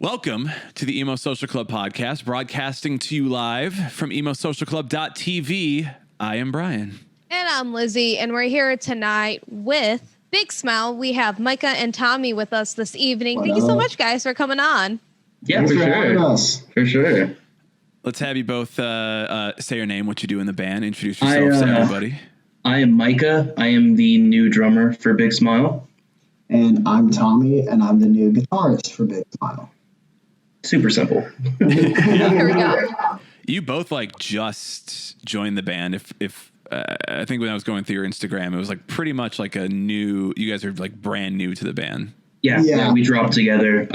Welcome to the Emo Social Club podcast, broadcasting to you live from emosocialclub.tv. I am Brian. And I'm Lizzie, and we're here tonight with Big Smile. We have Micah and Tommy with us this evening. Thank you so much, guys, for coming on. Yeah, for sure. For sure. Let's have you both say your name, what you do in the band, introduce yourselves to everybody. I am Micah. I am the new drummer for Big Smile. And I'm Tommy, and I'm the new guitarist for Big Smile. Super simple. Here we go. You both just joined the band. If I think when I was going through your Instagram, it was pretty much you guys are brand new to the band. Yeah, we dropped together.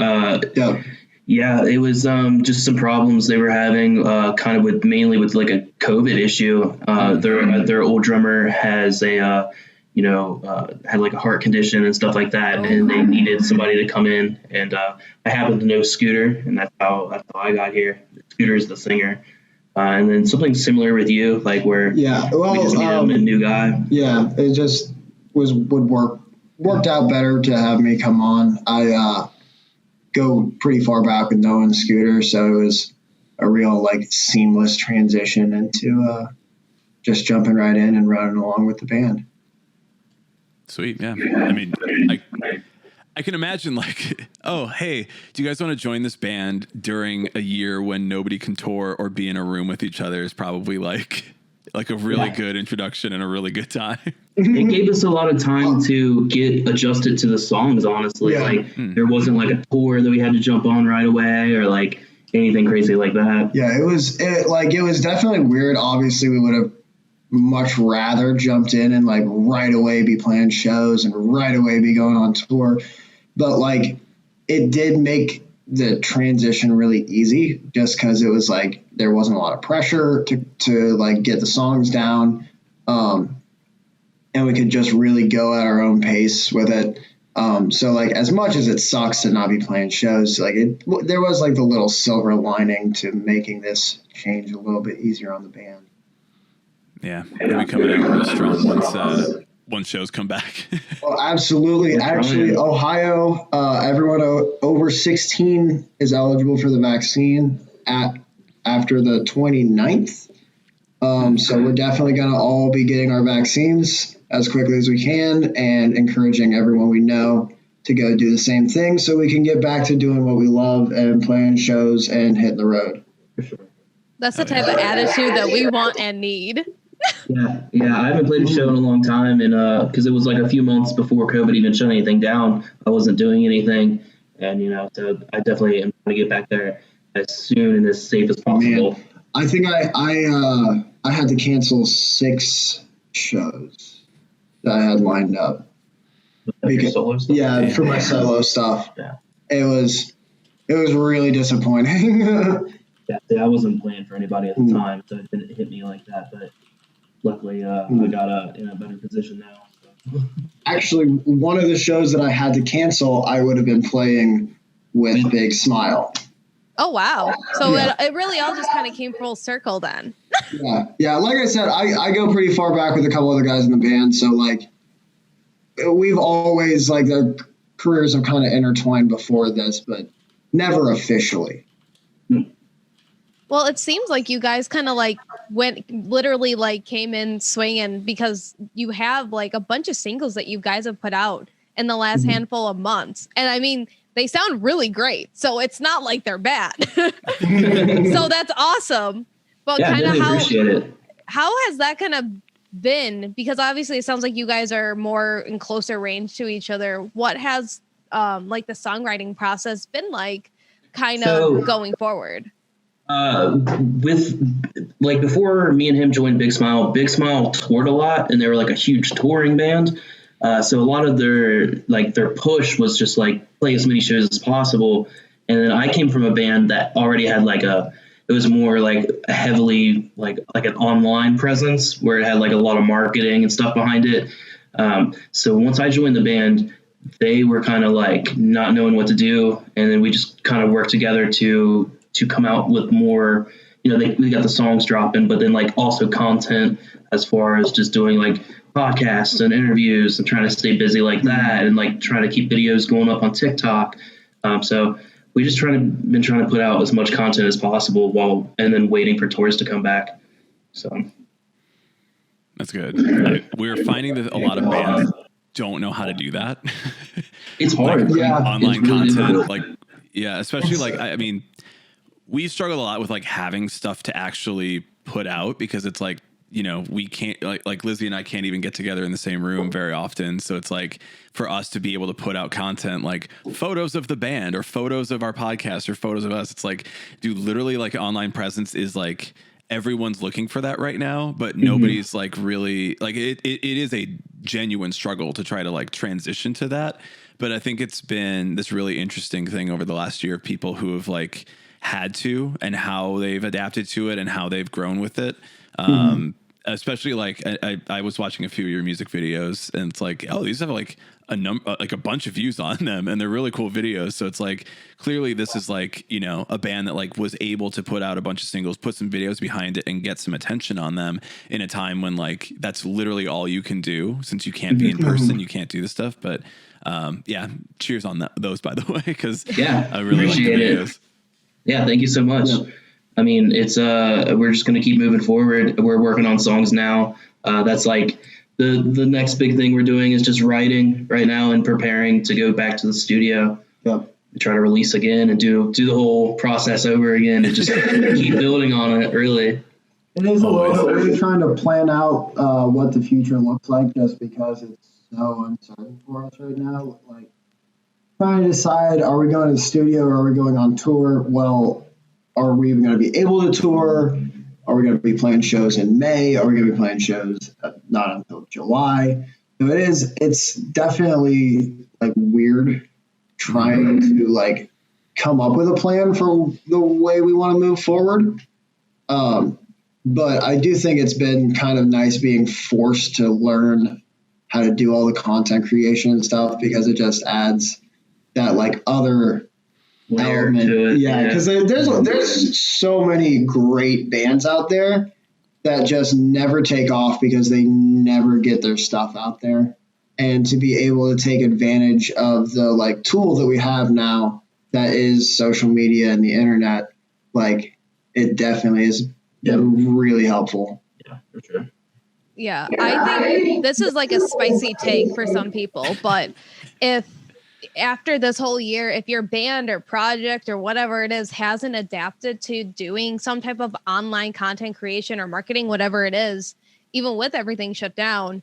Yeah, it was just some problems they were having, mainly with a COVID issue. Their old drummer has a had a heart condition and stuff like that, and they needed somebody to come in. And I happen to know Scooter, and that's how I got here. Scooter is the singer, and then something similar with you, where we just needed a new guy. Yeah, it just worked out better to have me come on. I go pretty far back with Noah and Scooter, so it was a real seamless transition into just jumping right in and running along with the band. Sweet, yeah. I mean, I can imagine oh, hey, do you guys want to join this band during a year when nobody can tour or be in a room with each other is probably a really good introduction and a really good time. It gave us a lot of time to get adjusted to the songs, honestly. There wasn't a tour that we had to jump on right away or anything crazy like that. Yeah, it was definitely weird. Obviously, we would have much rather jumped in and right away be playing shows and right away be going on tour, but it did make the transition really easy just because it was there wasn't a lot of pressure to get the songs down, and we could just really go at our own pace with it. So as much as it sucks to not be playing shows, there was the little silver lining to making this change a little bit easier on the band. Yeah, we'll be coming out real strong once shows come back. Well, absolutely. Actually, Ohio, everyone over 16 is eligible for the vaccine after the 29th. So we're definitely going to all be getting our vaccines as quickly as we can and encouraging everyone we know to go do the same thing so we can get back to doing what we love and playing shows and hitting the road. For sure. That's the type of attitude that we want and need. Yeah. I haven't played a show in a long time, and because it was a few months before COVID even shut anything down, I wasn't doing anything, and so I definitely am trying to get back there as soon and as safe as possible. Man, I think I had to cancel 6 shows that I had lined up. Solo stuff? Yeah, for my solo stuff. Yeah, it was really disappointing. Yeah, I wasn't playing for anybody at the time, so it didn't hit me like that. But luckily, I got in a better position now. So. Actually, one of the shows that I had to cancel, I would have been playing with Big Smile. Oh, wow. So it really all just kind of came full circle then. Yeah. Like I said, I go pretty far back with a couple other guys in the band. So, we've always, their careers have kind of intertwined before this, but never officially. Well, it seems like you guys kind of came in swinging because you have a bunch of singles that you guys have put out in the last handful of months. And I mean, they sound really great. So it's not like they're bad. So that's awesome. But how has that kind of been? Because obviously it sounds like you guys are more in closer range to each other. What has the songwriting process been going forward? Before me and him joined Big Smile toured a lot, and they were a huge touring band. So a lot of their push was just play as many shows as possible. And then I came from a band that already had it was more heavily an online presence where it had a lot of marketing and stuff behind it. So once I joined the band, they were kind of not knowing what to do, and then we just kind of worked together to come out with more, we got the songs dropping, but then also content as far as just doing podcasts and interviews and trying to stay busy that and trying to keep videos going up on TikTok. So we just been trying to put out as much content as possible and then waiting for tours to come back. So that's good. We're finding that a lot of bands don't know how to do that. It's hard. Online it's really content, difficult. like, yeah, especially like, I mean, we struggle a lot with like having stuff to actually put out because it's like, you know, we can't like Lizzie and I can't even get together in the same room very often. So it's like for us to be able to put out content like photos of the band or photos of our podcast or photos of us. It's like, dude, literally like online presence is like everyone's looking for that right now, but nobody's like really like it is a genuine struggle to try to like transition to that. But I think it's been this really interesting thing over the last year of people who have like had to and how they've adapted to it and how they've grown with it. Especially like I was watching a few of your music videos and it's like, oh, these have like a bunch of views on them and they're really cool videos. So it's like, clearly this is like, you know, a band that like was able to put out a bunch of singles, put some videos behind it and get some attention on them in a time when like, that's literally all you can do since you can't be in person, you can't do this stuff. But yeah, cheers on those, by the way, because I really like the videos. Yeah, thank you so much. Yeah. I mean, it's we're just gonna keep moving forward. We're working on songs now. That's like the next big thing we're doing is just writing right now and preparing to go back to the studio. Yep. Try to release again and do the whole process over again and just keep building on it. Really, it is a little bit. We're trying to plan out what the future looks like, just because it's so uncertain for us right now. Like trying to decide: are we going to the studio or are we going on tour? Well, are we even going to be able to tour? Are we going to be playing shows in May? Are we going to be playing shows not until July? So it's definitely like weird trying to like come up with a plan for the way we want to move forward. But I do think it's been kind of nice being forced to learn how to do all the content creation and stuff, because it just adds that like other element to it. Yeah, because there's so many great bands out there that just never take off because they never get their stuff out there. And to be able to take advantage of the like tool that we have now that is social media and the internet, like it definitely has been really helpful. Yeah, for sure. Yeah, I think this is like a spicy take for some people, but if after this whole year, if your band or project or whatever it is hasn't adapted to doing some type of online content creation or marketing, whatever it is, even with everything shut down,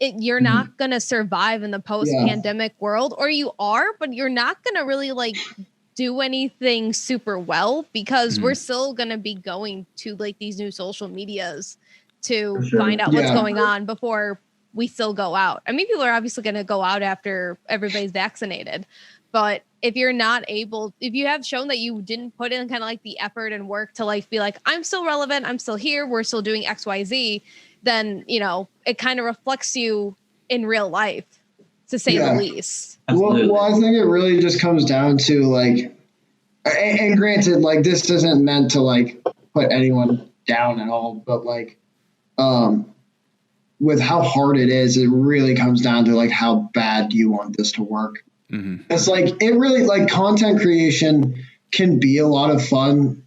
you're not going to survive in the post-pandemic world, or you are, but you're not going to really like do anything super well, because we're still going to be going to like these new social medias to find out what's going on before we still go out. I mean, people are obviously going to go out after everybody's vaccinated, but if you're not able, if you have shown that you didn't put in kind of like the effort and work to like be like, I'm still relevant, I'm still here, we're still doing XYZ, then, you know, it kind of reflects you in real life, to say the least. Well, I think it really just comes down to like, and granted, like this isn't meant to like put anyone down at all, but like, with how hard it is, it really comes down to like how bad do you want this to work. It's like it really like content creation can be a lot of fun,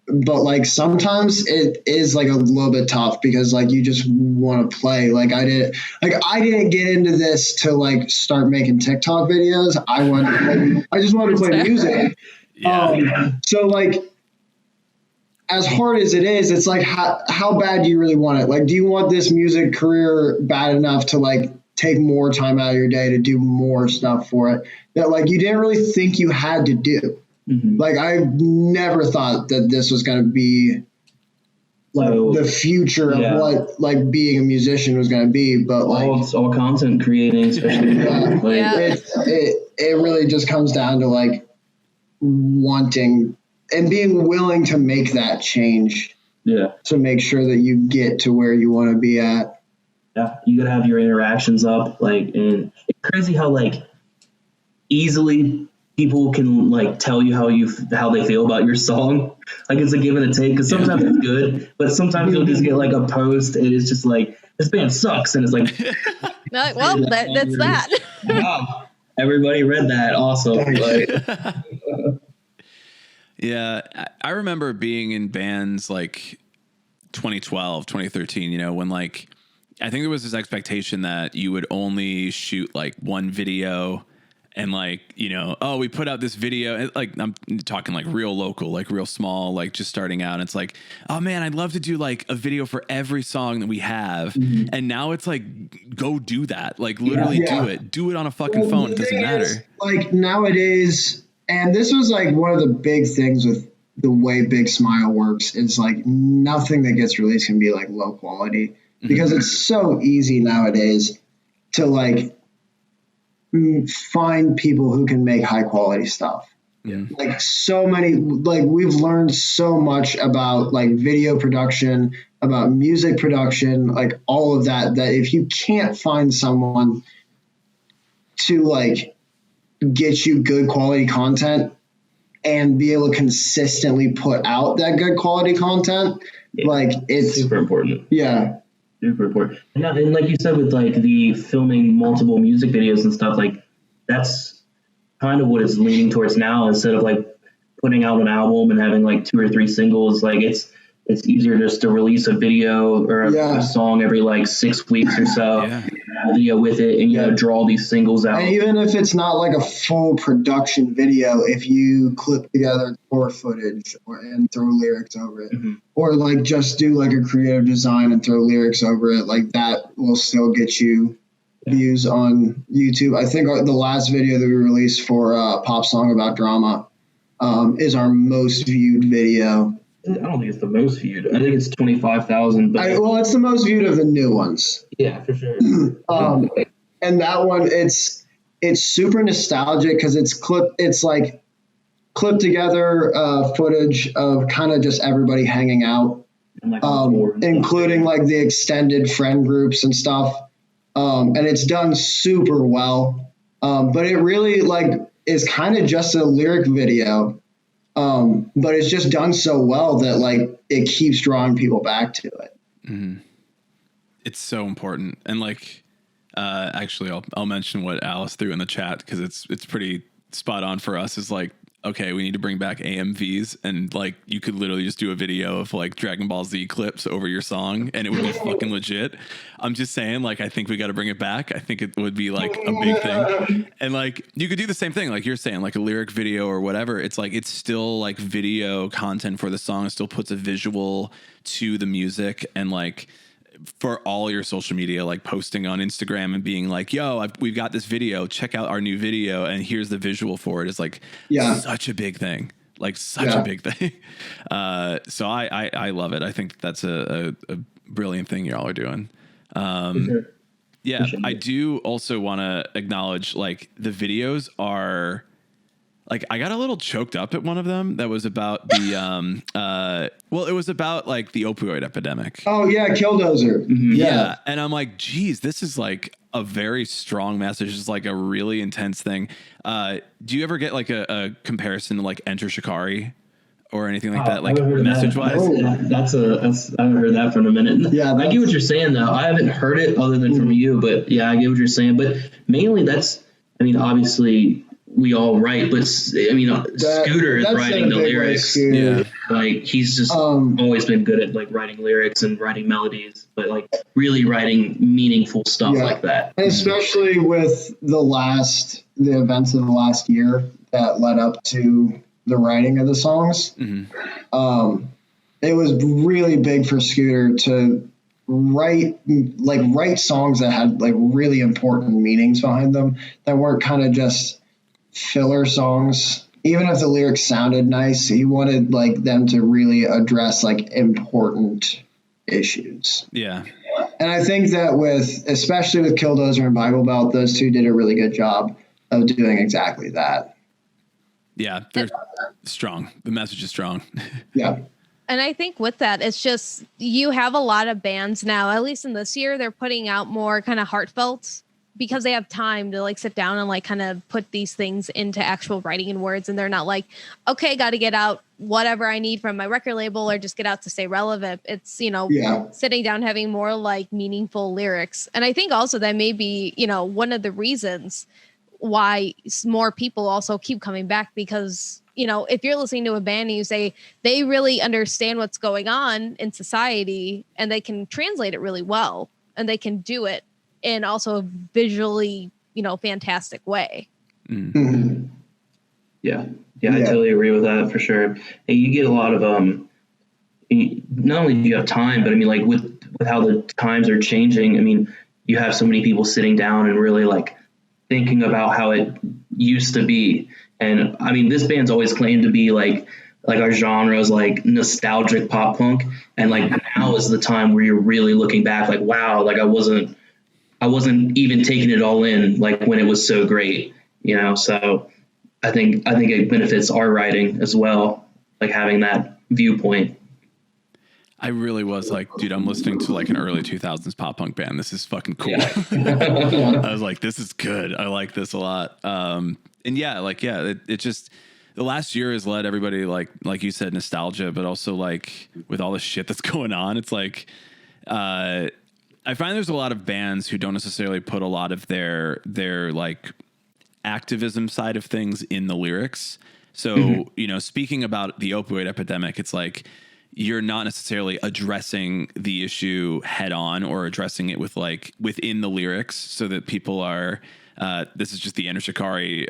but like sometimes it is like a little bit tough because like you just want to play. Like I didn't get into this to like start making TikTok videos. I just wanted to play music. So like, as hard as it is, it's like how bad do you really want it? Like, do you want this music career bad enough to like take more time out of your day to do more stuff for it that like you didn't really think you had to do? Like I never thought that this was going to be like the future of what like being a musician was going to be, but like all content creating, especially it really just comes down to like wanting and being willing to make that change to make sure that you get to where you want to be at. Yeah, you gotta have your interactions up, like, and it's crazy how like easily people can like tell you how they feel about your song. Like it's a give and a take, because sometimes it's good, but sometimes you'll just get like a post and it's just like, this band sucks, and it's like well, that's that. Wow, everybody read that, awesome. Like, Yeah. I remember being in bands like 2012, 2013, you know, when like, I think there was this expectation that you would only shoot like one video and like, you know, oh, we put out this video. Like I'm talking like real local, like real small, like just starting out. And it's like, oh man, I'd love to do like a video for every song that we have. Mm-hmm. And now it's like, go do that. Like literally Yeah. do it on a fucking phone. It doesn't matter. Like nowadays, and this was like one of the big things with the way Big Smile works is like nothing that gets released can be like low quality because it's so easy nowadays to like find people who can make high quality stuff. Yeah. Like so many, like we've learned so much about like video production, about music production, like all of that, that if you can't find someone to like get you good quality content and be able to consistently put out that good quality content, like it's super important. Yeah. Super important. And like you said, with like the filming multiple music videos and stuff, like that's kind of what it's leaning towards now. Instead of like putting out an album and having like 2 or 3 singles, like it's easier just to release a video or a song every like 6 weeks or so, a video with it, and you know, draw these singles out. And even if it's not like a full production video, if you clip together tour footage and throw lyrics over it, or like just do like a creative design and throw lyrics over it, like that will still get you views on YouTube. I think the last video that we released for Pop Song About Drama is our most viewed video. I don't think it's the most viewed. I think it's 25,000. Well, it's the most viewed of the new ones. Yeah, for sure. And that one, it's super nostalgic because it's like clipped together footage of kind of just everybody hanging out, And like including like the extended friend groups and stuff. And it's done super well. But it really like is kind of just a lyric video. But it's just done so well that like it keeps drawing people back to it. Mm-hmm. It's so important. And like, actually I'll mention what Alice threw in the chat because it's pretty spot on for us. Is like, okay, we need to bring back AMVs, and like you could literally just do a video of like Dragon Ball Z clips over your song and it would be fucking legit. I'm just saying, like, I think we got to bring it back. I think it would be like a big thing. And like you could do the same thing like you're saying, like a lyric video or whatever. It's like it's still like video content for the song. It still puts a visual to the music, and like for all your social media, like posting on Instagram and being like, yo, we've got this video, check out our new video, and here's the visual for it, is like such a big thing, like such a big thing. So I love it. I think that's a brilliant thing y'all are doing. Yeah, I do also want to acknowledge like the videos are like, I got a little choked up at one of them that was about the, well, it was about like the opioid epidemic. Oh yeah. Killdozer. Yeah. And I'm like, geez, this is like a very strong message. It's like a really intense thing. Do you ever get like a comparison to like Enter Shikari or anything like that? Like message wise? That's I haven't heard that for a minute. Yeah. I get what you're saying though. I haven't heard it other than from you, but yeah, I get what you're saying. But mainly obviously we all write, but I mean, Scooter is writing the lyrics. Yeah. Like he's just always been good at like writing lyrics and writing melodies, but like really writing meaningful stuff like that. And especially with the events of the last year that led up to the writing of the songs. It was really big for Scooter to write songs that had like really important meanings behind them, that weren't kind of just filler songs. Even if the lyrics sounded nice, he wanted like them to really address like important issues. Yeah. And I think that especially with Killdozer and Bible Belt, those two did a really good job of doing exactly that. Yeah, they're strong. The message is strong. Yeah. And I think with that, it's just, you have a lot of bands now, at least in this year, they're putting out more kind of heartfelt, because they have time to like sit down and like kind of put these things into actual writing and words. And they're not like, okay, got to get out whatever I need from my record label or just get out to stay relevant. It's, sitting down, having more like meaningful lyrics. And I think also that may be, one of the reasons why more people also keep coming back, because you know, if you're listening to a band and you say they really understand what's going on in society and they can translate it really well and they can do it in also a visually, you know, fantastic way. Mhm. Yeah, I totally agree with that for sure. And you get a lot of not only do you have time, but I mean, like with how the times are changing, I mean, you have so many people sitting down and really like thinking about how it used to be. And I mean, this band's always claimed to be like our genre is like nostalgic pop punk, and like now is the time where you're really looking back, like wow, like I wasn't even taking it all in, like when it was so great, you know. So I think it benefits our writing as well, like having that viewpoint. I really was like, dude, I'm listening to like an early 2000s pop punk band. This is fucking cool. Yeah. I was like, this is good. I like this a lot. And yeah, it just, the last year has led everybody, like you said, nostalgia, but also like with all the shit that's going on, it's like, I find there's a lot of bands who don't necessarily put a lot of their like activism side of things in the lyrics. So, you know, speaking about the opioid epidemic, it's like, you're not necessarily addressing the issue head on or addressing it with like within the lyrics so that people are, this is just the Enter Shikari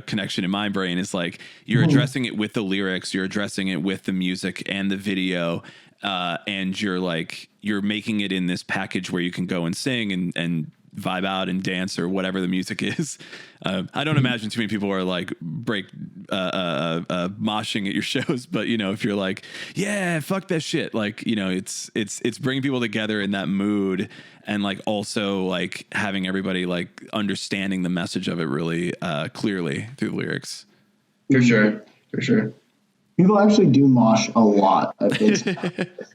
connection in my brain, is like, you're addressing it with the lyrics, you're addressing it with the music and the video. And you're making it in this package where you can go and sing and vibe out and dance or whatever the music is. I don't imagine too many people are like moshing at your shows, but you know, if you're like, yeah, fuck that shit. Like, you know, it's bringing people together in that mood, and like also like having everybody like understanding the message of it really clearly through the lyrics. For sure. People actually do mosh a lot at Big Smile.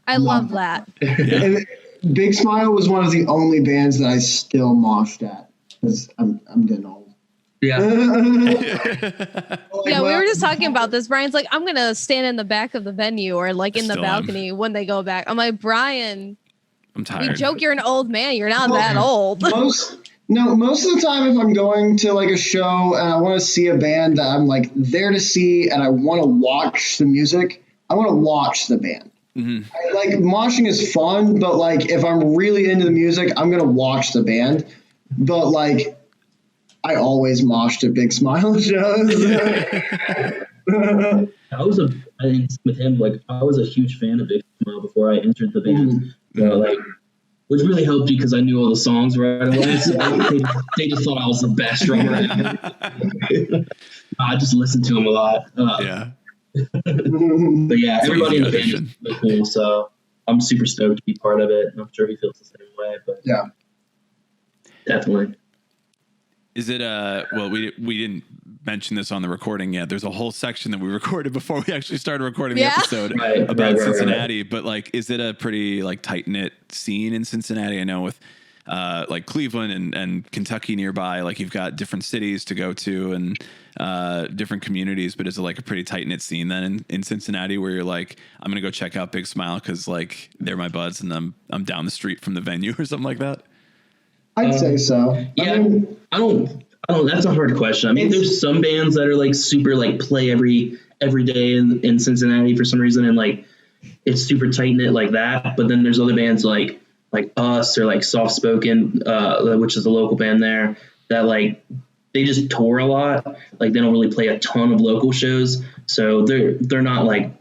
I love that. And Big Smile was one of the only bands that I still moshed at because I'm getting old. Yeah. Yeah, we were just talking about this. Brian's like, I'm gonna stand in the back of the venue or like in the balcony when they go back. I'm like, Brian, I'm tired. we joke you're an old man. You're not that old. Most of the time, if I'm going to like a show and I want to see a band that I'm like there to see and I want to watch the music, I want to watch the band. Like moshing is fun, but like if I'm really into the music, I'm gonna watch the band. But like, I always moshed at Big Smile shows. I think with him, like I was a huge fan of Big Smile before I entered the band. So like, which really helped you because I knew all the songs right away. So they just thought I was the best drummer ever. I just listened to him a lot. Yeah. But yeah, everybody in the band audition. is really cool. So I'm super stoked to be part of it. And I'm sure he feels the same way. But Yeah. definitely. Is it well, we didn't mention this on the recording yet. There's a whole section that we recorded before we actually started recording the episode about Cincinnati. But like, is it a pretty like tight knit scene in Cincinnati? I know with like Cleveland and Kentucky nearby, like you've got different cities to go to and different communities. But is it like a pretty tight knit scene then in Cincinnati where you're like, I'm gonna go check out Big Smile because like they're my buds and I'm down the street from the venue or something like that? I'd say so. Yeah, I don't. That's a hard question. I mean, there's some bands that are like super like play every day in Cincinnati for some reason, and like it's super tight knit like that. But then there's other bands like us or like Soft Spoken, which is a local band there that like they just tour a lot. Like they don't really play a ton of local shows, so they're not like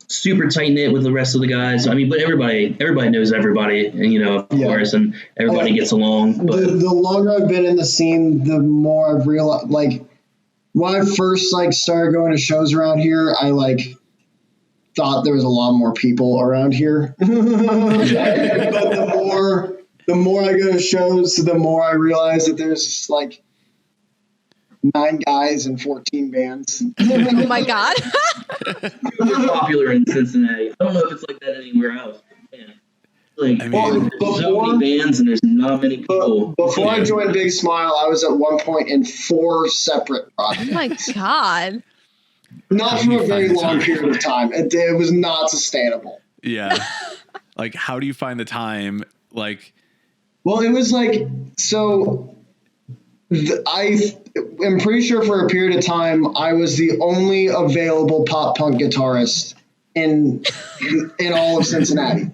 super tight knit with the rest of the guys. I mean, but everybody knows everybody, and you know, of course, and everybody gets along. But the longer I've been in the scene, the more I've realized. Like when I first like started going to shows around here, I like thought there was a lot more people around here. But the more I go to shows, the more I realize that there's like 9 guys and 14 bands. Oh my God. They're popular in Cincinnati. I don't know if it's like that anywhere else. Man. Like, I mean, there's so many bands and there's not many people. Before I joined Big Smile, I was at one point in 4 separate projects. Oh my God. Not for a very long period of time. It was not sustainable. Yeah. Like, how do you find the time? Like, Well, it was like, so I am pretty sure for a period of time I was the only available pop punk guitarist in all of Cincinnati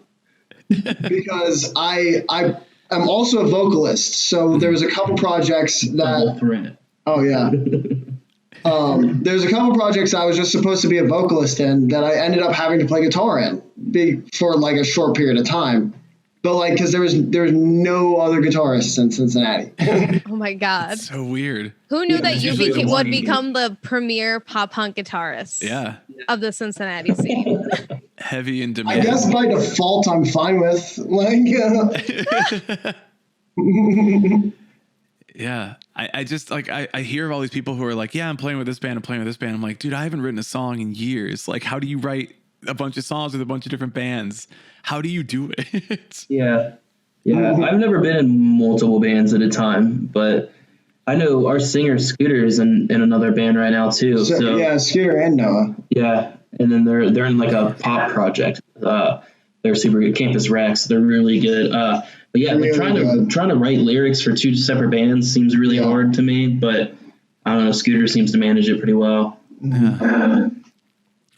because I am also a vocalist. So there was a couple projects that. Oh yeah. There's a couple projects I was just supposed to be a vocalist in that I ended up having to play guitar in for like a short period of time. But like, because there was no other guitarists in Cincinnati. Oh my God. That's so weird. Who knew that there's you usually the would one- become the premier pop punk guitarist Yeah. of the Cincinnati scene? Heavy in I demand. guess by default I'm fine with like. Yeah. I just like, I hear of all these people who are like, yeah, I'm playing with this band. I'm like, dude, I haven't written a song in years. Like, how do you write a bunch of songs with a bunch of different bands? How do you do it? Yeah. I've never been in multiple bands at a time, but I know our singer Scooter is in another band right now too. So yeah, Scooter and Noah. yeah, and then they're in like a pop project. They're super good. Campus Rex. They're really good. But yeah, like Really trying to write lyrics for two separate bands seems really hard to me. But I don't know. Scooter seems to manage it pretty well.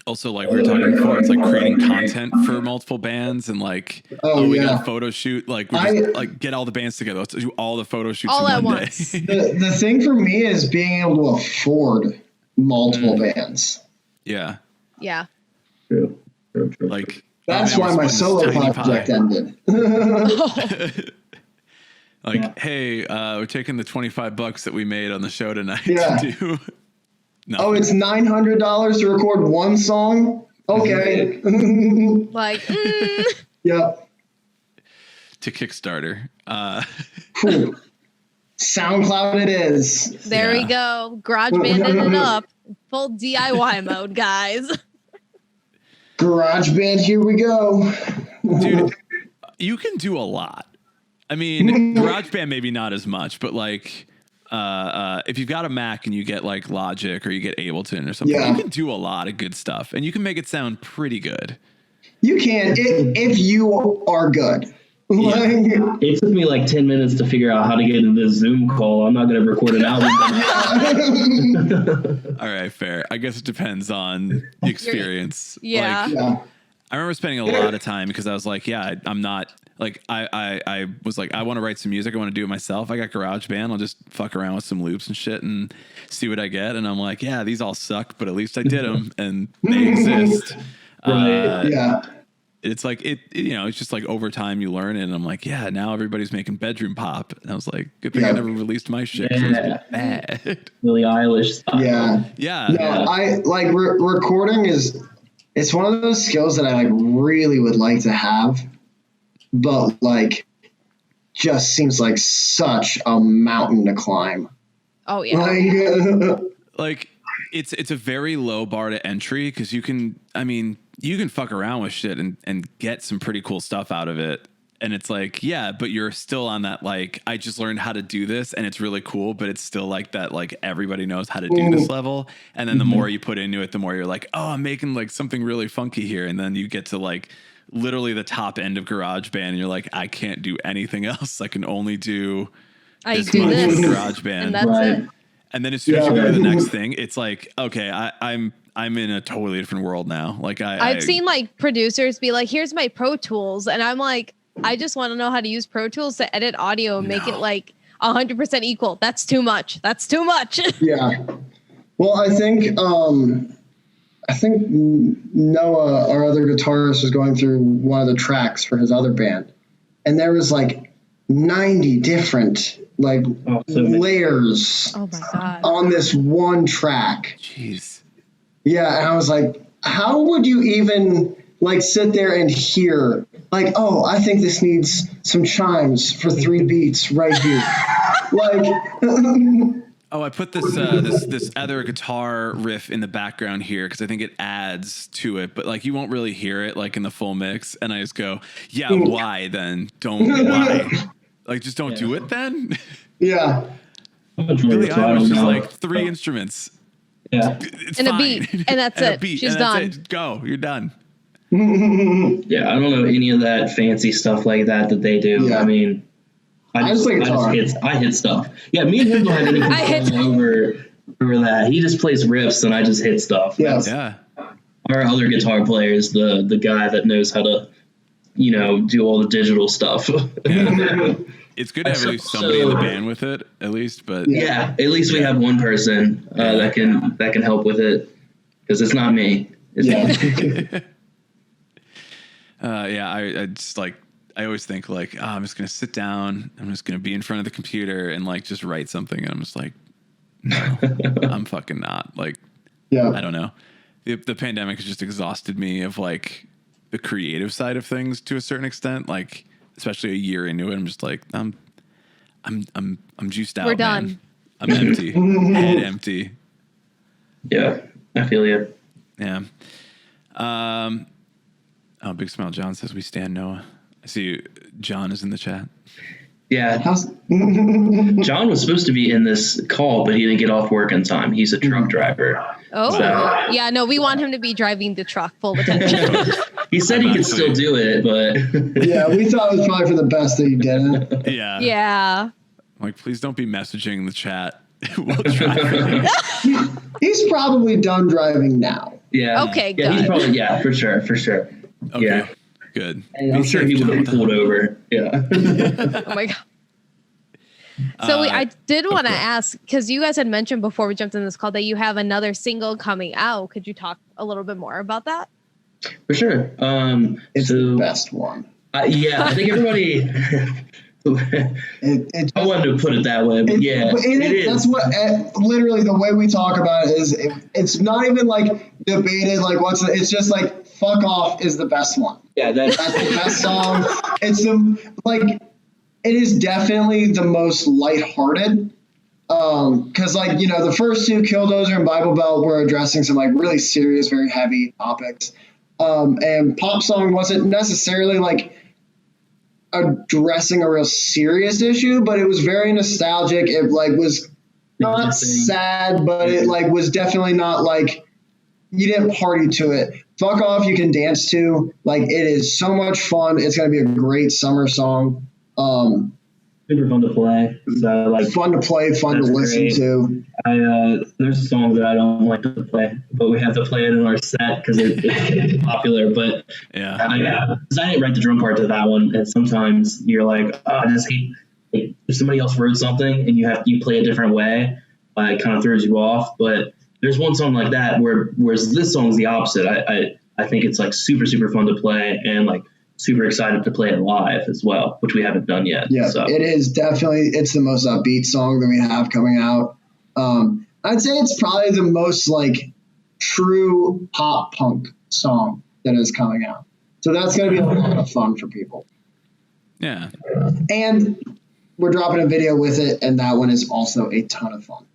Also, like we were talking before, it's like creating content for multiple bands and like, we got a photo shoot. Like, we just like get all the bands together. Let's do all the photo shoots All in at one once. day. The thing for me is being able to afford multiple bands. Yeah. Yeah. True. Like, That's oh, man, why we're my splitting this solo tiny project pie. ended. Like, hey, we're taking the $25 that we made on the show tonight Yeah. to do. No. Oh, it's $900 to record one song? Okay. Like, Yep. To Kickstarter. Cool. SoundCloud it is. there we Yeah. go. GarageBanding it up. Full DIY mode, guys. GarageBand, here we go. Dude, you can do a lot. I mean, GarageBand maybe not as much, but like if you've got a Mac and you get like Logic or you get Ableton or something, Yeah. you can do a lot of good stuff and you can make it sound pretty good. You can if you are good. Like, It took me like 10 minutes to figure out how to get into this Zoom call. I'm not going to record an album. All right, fair. I guess it depends on the experience. Yeah. Like, yeah. I remember spending a lot of time because I was like, yeah, I'm not like, I was like, I want to write some music. I want to do it myself. I got GarageBand. I'll just fuck around with some loops and shit and see what I get. And I'm like, yeah, these all suck, but at least I did them and they exist. Right. Yeah. It's like, it's just like over time you learn it. And I'm like, yeah, now everybody's making bedroom pop. And I was like, good thing I Yeah. never released my shit. 'Cause it was Yeah. bad. Billie Eilish stuff. Yeah. Yeah. No, I like recording it's one of those skills that I like really would like to have, but like just seems like such a mountain to climb. Oh, yeah. Like, Like it's a very low bar to entry because you can fuck around with shit and get some pretty cool stuff out of it. And it's like, yeah, but you're still on that, like, I just learned how to do this and it's really cool, but it's still like that, like everybody knows how to do this level. And then the more you put into it, the more you're like, oh, I'm making like something really funky here. And then you get to like literally the top end of GarageBand and you're like, I can't do anything else. I can only do I this do much this. with GarageBand. And that's Right. it. And then as soon as you Yeah. go to the next thing, it's like, okay, I'm in a totally different world now. Like I've seen like producers be like, here's my Pro Tools. And I'm like, I just want to know how to use Pro Tools to edit audio and make it like 100% equal. That's too much. That's too much. yeah. Well, I think Noah, our other guitarist, was going through one of the tracks for his other band, and there was like 90 different like so many. layers Oh my God. on this one track. jeez. Yeah, and I was like, how would you even like sit there and hear like, oh, I think this needs some chimes for 3 beats right here. Like Oh, I put this this other guitar riff in the background here because I think it adds to it, but like you won't really hear it like in the full mix. And I just go, yeah, why then? Why? Like just don't do it then. yeah. Billie Eilish is like 3 instruments. Yeah. It's And a fine. beat, and that's a it. beat, She's and that's done. it. Go, you're done. Yeah. I don't know any of that fancy stuff like that they do. Yeah. I mean, I just play guitar. I hit stuff. Yeah, me and him don't have any I hit- control over that. He just plays riffs and I just hit stuff. Yes. Yeah. Our other guitar player is the guy that knows how to, do all the digital stuff. It's good to have at least somebody in the band with it, at least. But Yeah, at least we have one person that can help with it, because it's not me. It's I just like, I always think like, I'm just gonna sit down, I'm just gonna be in front of the computer and like just write something, and I'm just like, no, I'm fucking not. Like, Yeah. I don't know. The pandemic has just exhausted me of like the creative side of things to a certain extent. Like, especially a year into it, I'm just like, I'm juiced out. We're man. done. I'm empty. Head empty. Yeah, I feel you. Yeah. Big Smile John says we stand Noah. I see John is in the chat. Yeah, How's, John was supposed to be in this call, but he didn't get off work in time. He's a truck driver. Oh, So- yeah. No, we want him to be driving the truck full attention. He said he could still do it, but yeah, we thought it was probably for the best that you didn't. Yeah. Yeah. Like, please don't be messaging the chat while driving. He's probably done driving now. yeah. Okay, Yeah, he's good. probably for sure. Okay. Yeah. Good. And I'm sure he would have pulled over. Yeah. Oh my god. So I did want to ask, because you guys had mentioned before we jumped in this call that you have another single coming out. Could you talk a little bit more about that? For sure. It's So the best one. yeah, I think everybody. I wanted to put it that way, but yeah, it is. That's what literally the way we talk about it is. It's not even like debated. Like it's just like "fuck off" is the best one. Yeah, That's the best song. It's it is definitely the most lighthearted. Because the first two, Killdozer and Bible Belt, were addressing some like really serious, very heavy topics. And Pop Song wasn't necessarily like addressing a real serious issue, but it was very nostalgic. It like was not sad, but it like was definitely not like you didn't party to it. Fuck Off you can dance to. Like, it is so much fun. It's gonna be a great summer song. Super fun to play. So like Fun to play, fun to That's listen great. to. there's a song that I don't like to play, but we have to play it in our set because it's popular. But Yeah. because I didn't write the drum part to that one, and sometimes you're like, oh, I just hate if somebody else wrote something and you play a different way, it kind of throws you off. But there's one song like that whereas this song's the opposite. I think it's like super super fun to play, and like super excited to play it live as well, which we haven't done yet. Yeah, So it is definitely, it's the most upbeat song that we have coming out. I'd say it's probably the most like true pop punk song that is coming out. So that's going to be a lot of fun for people. Yeah. And we're dropping a video with it, and that one is also a ton of fun.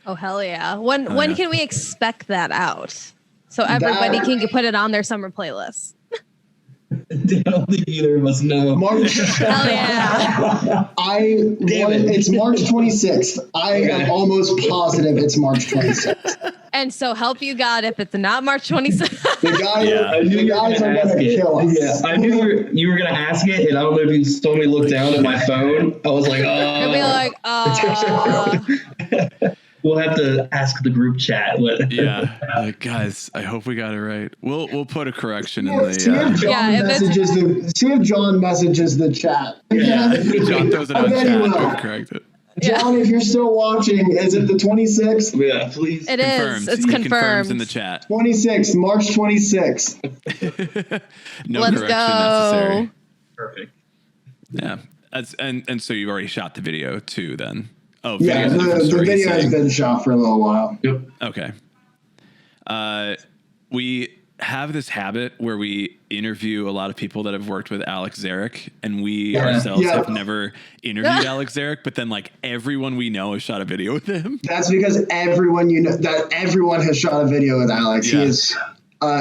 Oh hell yeah! When yeah. can we expect that out? So everybody can put it on their summer playlist. I don't think either of us know. March. Hell yeah! It's March 26th. I am almost positive it's March 26th. And so help you God if it's not March 27th. The guys, Yeah. I knew the you were guys are gonna going ask to it. kill us. Yeah, I knew you were gonna ask it, and I don't know if you saw me look down at my phone. I was like, And be like, we'll have to ask the group chat. What? Yeah. Like, guys, I hope we got it right. We'll put a correction in See if the. John Yeah, if messages the chat. Yeah. John throws it I on bet he chat. will. We'll correct it. John, if you're still watching, is it the 26th? Yeah, please. it is. Confirms. It's He confirmed. confirms in the chat. 26th, March 26th. No Let's correction go. necessary. Perfect. Yeah. And so you've already shot the video too then. Oh, Yeah, video's a different the story, video you're has saying. been shot for a little while. Yep. Okay. We have this habit where we interview a lot of people that have worked with Alex Zarek, and we ourselves Yeah. have never interviewed Alex Zarek, but then like everyone we know has shot a video with him. That's because everyone has shot a video with Alex. Yeah. He is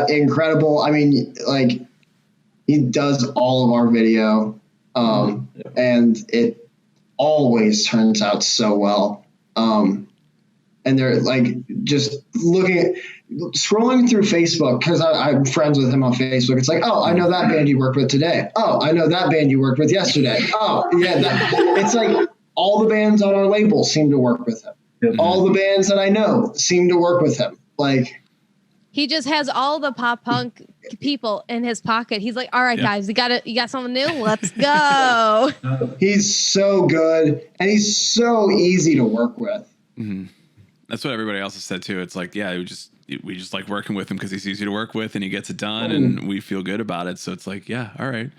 incredible. I mean, like, he does all of our video, and it always turns out so well. And they're like, just looking at, scrolling through Facebook, because I'm friends with him on Facebook. It's like, oh, I know that band you worked with today. Oh, I know that band you worked with yesterday. Oh, yeah. It's like all the bands on our label seem to work with him. Mm-hmm. All the bands that I know seem to work with him. Like, he just has all the pop punk people in his pocket. He's like, all right, guys, you got something new? Let's go. he's so good and he's so easy to work with. Mm-hmm. That's what everybody else has said too. It's like, yeah, we just like working with him because he's easy to work with and he gets it done and we feel good about it. So it's like, yeah, all right.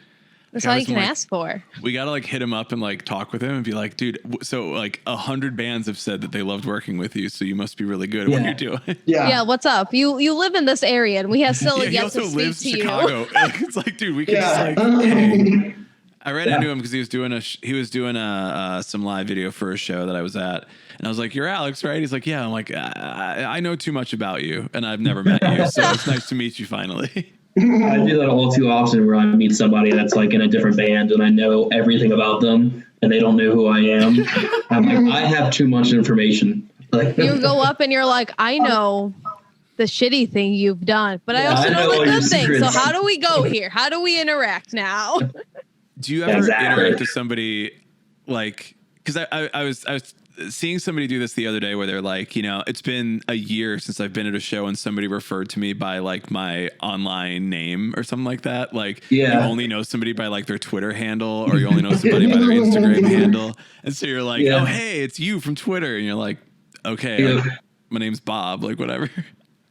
That's all you can ask for. We got to like hit him up and like talk with him and be like, dude, so like 100 bands have said that they loved working with you. So you must be really good at what you're doing. Yeah. What's up? You live in this area and we have still yet to speak to Chicago. you. It's like, dude, we can just like, hey. I ran into him because he was doing some live video for a show that I was at. And I was like, you're Alex, right? He's like, yeah. I'm like, I know too much about you and I've never met you. So it's nice to meet you finally. I do that all too often where I meet somebody that's like in a different band and I know everything about them and they don't know who I am. I'm like, I have too much information. Like, you go up and you're like, I know the shitty thing you've done, but I also know the good thing. So how do we go here? How do we interact now? Do you ever interact with somebody like, because I was seeing somebody do this the other day where they're like, you know, it's been a year since I've been at a show and somebody referred to me by like my online name or something like that. Like you only know somebody by like their Twitter handle or you only know somebody by their Instagram handle. And so you're like, oh, hey, it's you from Twitter. And you're like, okay, like, my name's Bob, like whatever.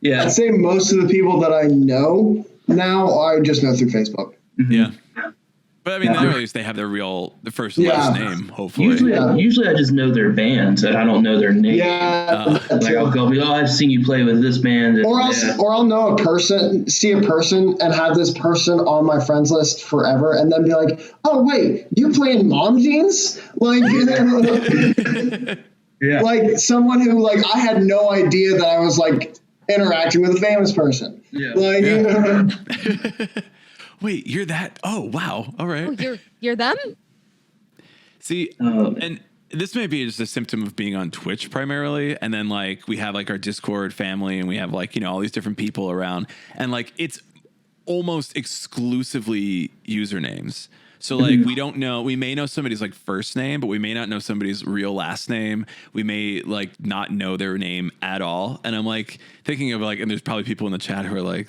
Yeah. I'd say most of the people that I know now I just know through Facebook. Mm-hmm. Yeah. But I mean, at least they have the first and last name, hopefully. Usually I just know their bands and I don't know their name. Yeah. Like I'll go, oh, I've seen you play with this band. And, or I'll know a person, see a person and have this person on my friends list forever and then be like, oh, wait, you play in Mom Jeans? Like, like someone who like, I had no idea that I was like interacting with a famous person. Yeah. Like, wait, you're that? Oh, wow. All right. Oh, you're them? See, and this may be just a symptom of being on Twitch primarily. And then like we have like our Discord family and we have like, you know, all these different people around and like it's almost exclusively usernames. So like we don't know, we may know somebody's like first name, but we may not know somebody's real last name. We may like not know their name at all. And I'm like thinking of like, and there's probably people in the chat who are like,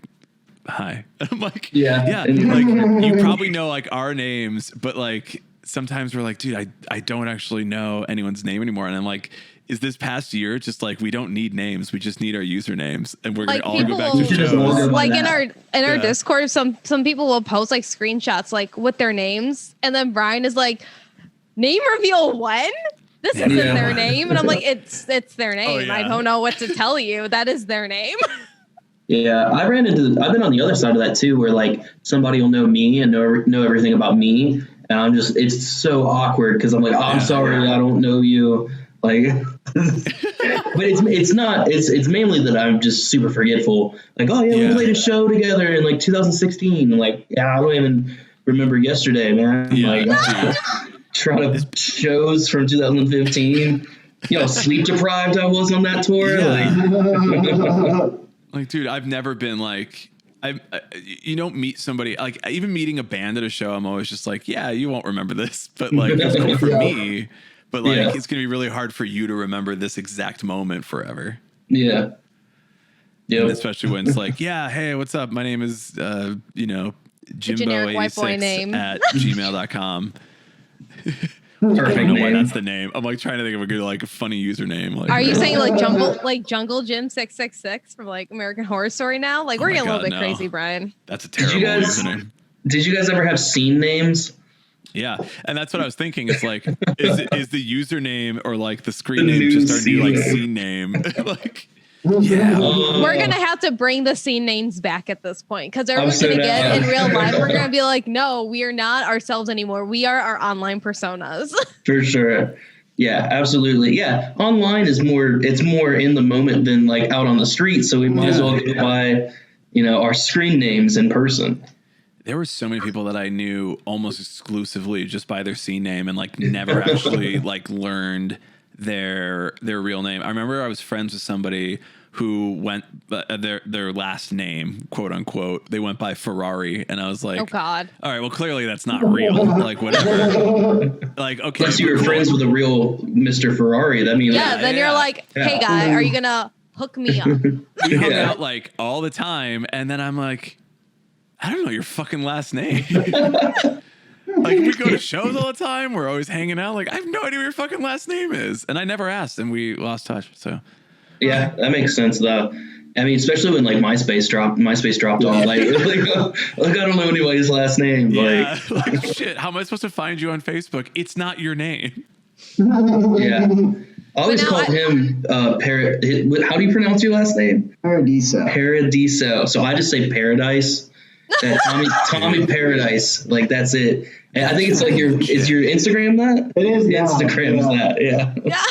hi. I'm like, yeah. Like you probably know like our names, but like sometimes we're like, dude, I don't actually know anyone's name anymore. And I'm like, is this past year just like we don't need names, we just need our usernames and we're like gonna all go back to shows. Like in our Discord, some people will post like screenshots like with their names, and then Brian is like, name reveal when? This isn't their name. And I'm like, it's their name. Oh, yeah. I don't know what to tell you. That is their name. Yeah, I've been on the other side of that too, where like somebody will know me and know everything about me, and it's so awkward because I'm like, oh, I'm sorry, I don't know you, like, but it's mainly that I'm just super forgetful. Like, oh yeah, we played a show together in like 2016. I'm like, yeah, I don't even remember yesterday, man. Like, trying to shows from 2015. You know, sleep deprived I was on that tour. Yeah. Like, dude, I've never been like, you don't meet somebody, like even meeting a band at a show, I'm always just like, yeah, you won't remember this, but like it's cool for me, but like it's going to be really hard for you to remember this exact moment forever. Yeah. Yeah. Especially when it's like, yeah, hey, what's up? My name is, Jimbo86 at gmail.com. Perfect I don't know name. why that's the name. I'm like trying to think of a good like funny username. Like, are you saying like Jungle Jim 666 from like American Horror Story now? Like we're getting a little bit crazy, Brian. That's a terrible username. Did you guys ever have scene names? Yeah, and that's what I was thinking. It's like, is the username or like the screen name just our new like scene name? Like, yeah, we're gonna have to bring the scene names back at this point because everyone's gonna get in real life. We're gonna be like, no, we are not ourselves anymore. We are our online personas. For sure. Yeah, absolutely. Yeah, online is more in the moment than like out on the street. So we might as well go by, our screen names in person. There were so many people that I knew almost exclusively just by their scene name and like never actually like learned their real name. I remember I was friends with somebody who went their last name, quote unquote, they went by Ferrari, and I was like, Oh God. all right, well, clearly that's not real. Like, whatever. Like, okay, Unless you were cool. friends with a real Mr. Ferrari, I mean, Yeah, then yeah. you're like, hey Yeah. guy, are you gonna hook me up? We hung Yeah. out like all the time, and then I'm like, I don't know your fucking last name. Like, we go to shows all the time. We're always hanging out. Like, I have no idea what your fucking last name is, and I never asked, and we lost touch. So Yeah, that makes sense though. I mean, especially when like MySpace dropped off. Like I don't know anybody's last name. yeah, like shit. How am I supposed to find you on Facebook? It's not your name. Yeah. I always now called him how do you pronounce your last name? Paradiso. Paradiso. So I just say Paradise. Tommy Paradise. Like that's it. And I think it's like is your Instagram that? It is now. Instagram's that. Yeah. Yeah.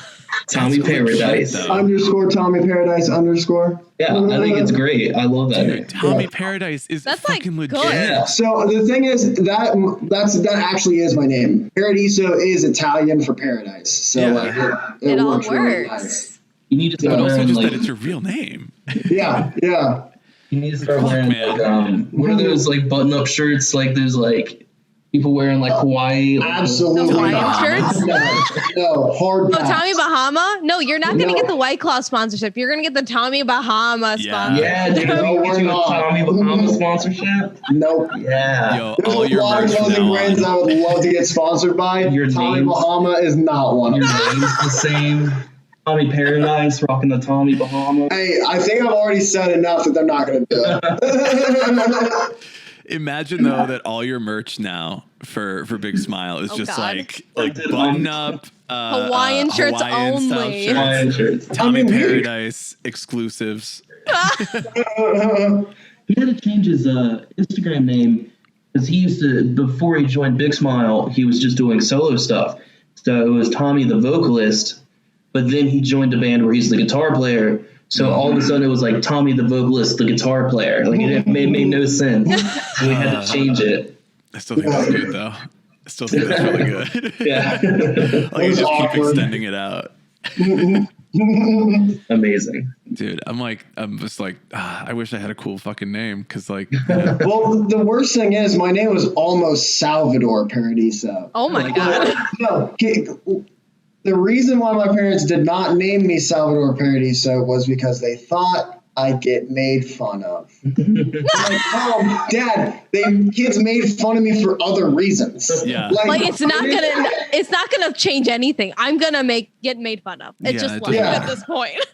Tommy That's legit, Paradise. though. Underscore Tommy Paradise underscore. Yeah, I think it's great. I love that. Dude, Tommy Paradise is That's, like, fucking legit. good. Yeah. So the thing is that actually is my name. Paradiso is Italian for paradise. So Yeah. like it It all works really works. nice. You need to But start also wearing just like that it's your real name. Yeah, yeah. you need to start Fuck, wearing man. like, what are those like button up shirts? Like there's like people wearing like Hawaii. Absolutely. Hawaiian not. shirts? No, hard Oh, pass. Tommy Bahama? No, you're not gonna No. get the White Claw sponsorship. You're gonna get the Tommy Bahama Yeah. sponsor. Yeah, dude. No, No, we're get you a not. Tommy Bahama sponsorship. Nope. Yeah. Yo, There's all a your lot of merch from clothing now brands on. I would love to get sponsored by. Your Tommy names. Bahama is not one of Your them. name's the same. Tommy Paradise, rocking the Tommy Bahama. Hey, I think I've already said enough that they're not going to do it. Imagine though that all your merch now for Big Smile is Oh, just God. like button up Hawaiian shirts Hawaiian style only. shirts, Hawaiian shirts. Tommy I mean, Paradise exclusives. He had to change his Instagram name because he used to, before he joined Big Smile, he was just doing solo stuff. So it was Tommy the vocalist, but then he joined a band where he's the guitar player. So all of a sudden it was like Tommy the vocalist, the guitar player. Like it made no sense. So we had to change it. I still think that's good though. I still think that's really good. Yeah. Like you was just keep awkward. extending it out. Amazing. Dude, I'm just like, I wish I had a cool fucking name because like, Well, the worst thing is my name was almost Salvador Paradiso. Oh my God. No, the reason why my parents did not name me Salvador Paradiso was because they thought I'd get made fun of. Like, oh, Dad, kids made fun of me for other reasons. Yeah. Like it's not gonna change anything. I'm gonna get made fun of. It's Yeah, just it life doesn't at this point.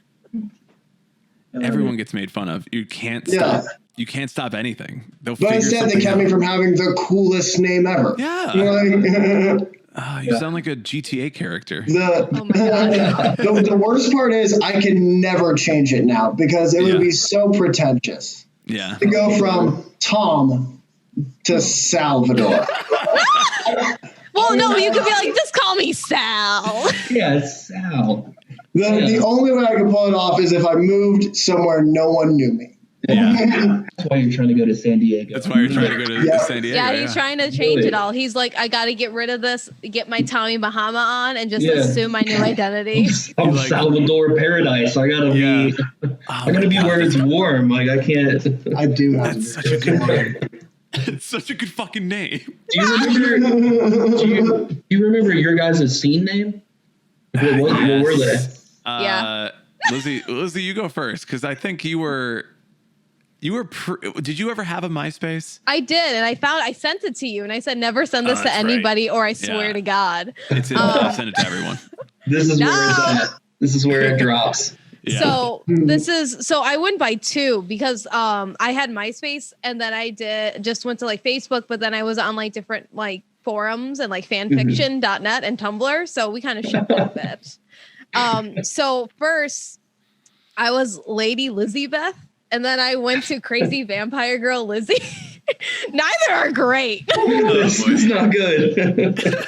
everyone gets made fun of. You can't Yeah. stop. You can't stop anything. They'll But figure instead, they something kept me out. from having the coolest name ever. Yeah. Like, You sound like a GTA character. Oh my God. the worst part is I can never change it now because it Yeah. would be so pretentious Yeah. to go from Tom to Salvador. Well, no, you could be like, just call me Sal. Yeah, it's Sal. The only way I could pull it off is if I moved somewhere no one knew me. Yeah. That's why you're trying to go to San Diego. That's why you're trying to go to Yeah. San Diego. Yeah, he's trying to change it all. He's like, I got to get rid of this, get my Tommy Bahama on, and just Yeah. assume my new identity. I'm like- Salvador Paradise. I gotta Yeah. be. Oh I gotta be my where God. it's warm. Like I can't. I do have That's such a good name. It's such a good fucking name. Do you remember? do you remember your guys' scene name? What were they? Yeah. Lizzie, you go first because I think you were. Did you ever have a MySpace? I did, and I sent it to you, and I said, never send this to that's right. anybody, or I swear Yeah. to God. It's in, I'll send it to everyone. This is where it's No. at. This is where it drops. Yeah. So I went by two because I had MySpace, and then I just went to like Facebook, but then I was on like different like forums and like fanfiction.net and Tumblr, so we kind of shifted a bit. So first I was Lady Lizzie Beth, and then I went to Crazy Vampire Girl Lizzie. Neither are great. This is not good.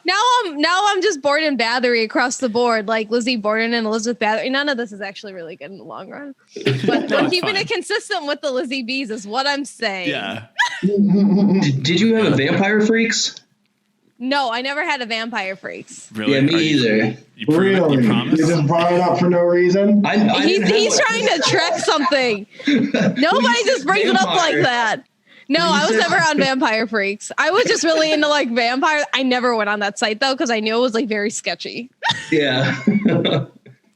Now I'm just Borden Bathory across the board, like Lizzie Borden and Elizabeth Bathory. None of this is actually really good in the long run. But No, we're it's keeping fine. it consistent with the Lizzie B's is what I'm saying. Yeah. Did you have a Vampire Freaks? No, I never had a Vampire Freaks. Really? Yeah, me Are you- either. You prove it? Really? You You promise? just brought it up for no reason? I didn't He's have trying one. to trick something. Nobody said just brings it up like vampire. that. No, Well, you I was said- never on Vampire Freaks. I was just really into like vampires. I never went on that site though because I knew it was like very sketchy. Yeah.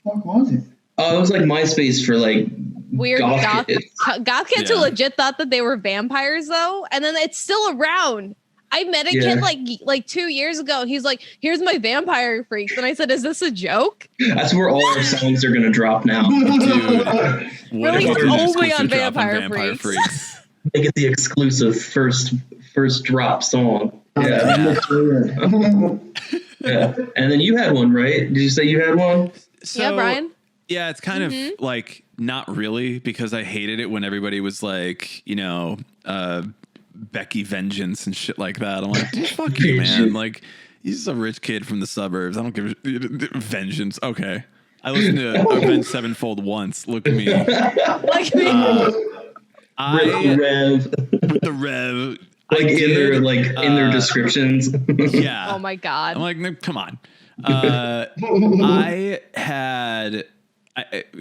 What was it? Oh, it was like MySpace for like Weird goth kids. goth kids who Yeah. legit thought that they were vampires though, and then it's still around. I met a Yeah. kid like 2 years ago. He's like, "Here's my Vampire Freaks," and I said, "Is this a joke?" That's where all our songs are gonna drop now. Dude. What Really, if it's we did only on exclusive drop Vampire Freaks. They get the exclusive first drop song. Yeah. That looks weird. Yeah. And then you had one, right? Did you say you had one? Yeah, Brian. Yeah, it's kind of like not really because I hated it when everybody was like, Becky Vengeance and shit like that. I'm like, dude, fuck you, man. Like, he's a rich kid from the suburbs. I don't give a Vengeance. Okay. I listened to Avenged Sevenfold once. Look at me. Like me. Rev. With the Rev. Like in their descriptions. Yeah. Oh my god. I'm like, no, come on.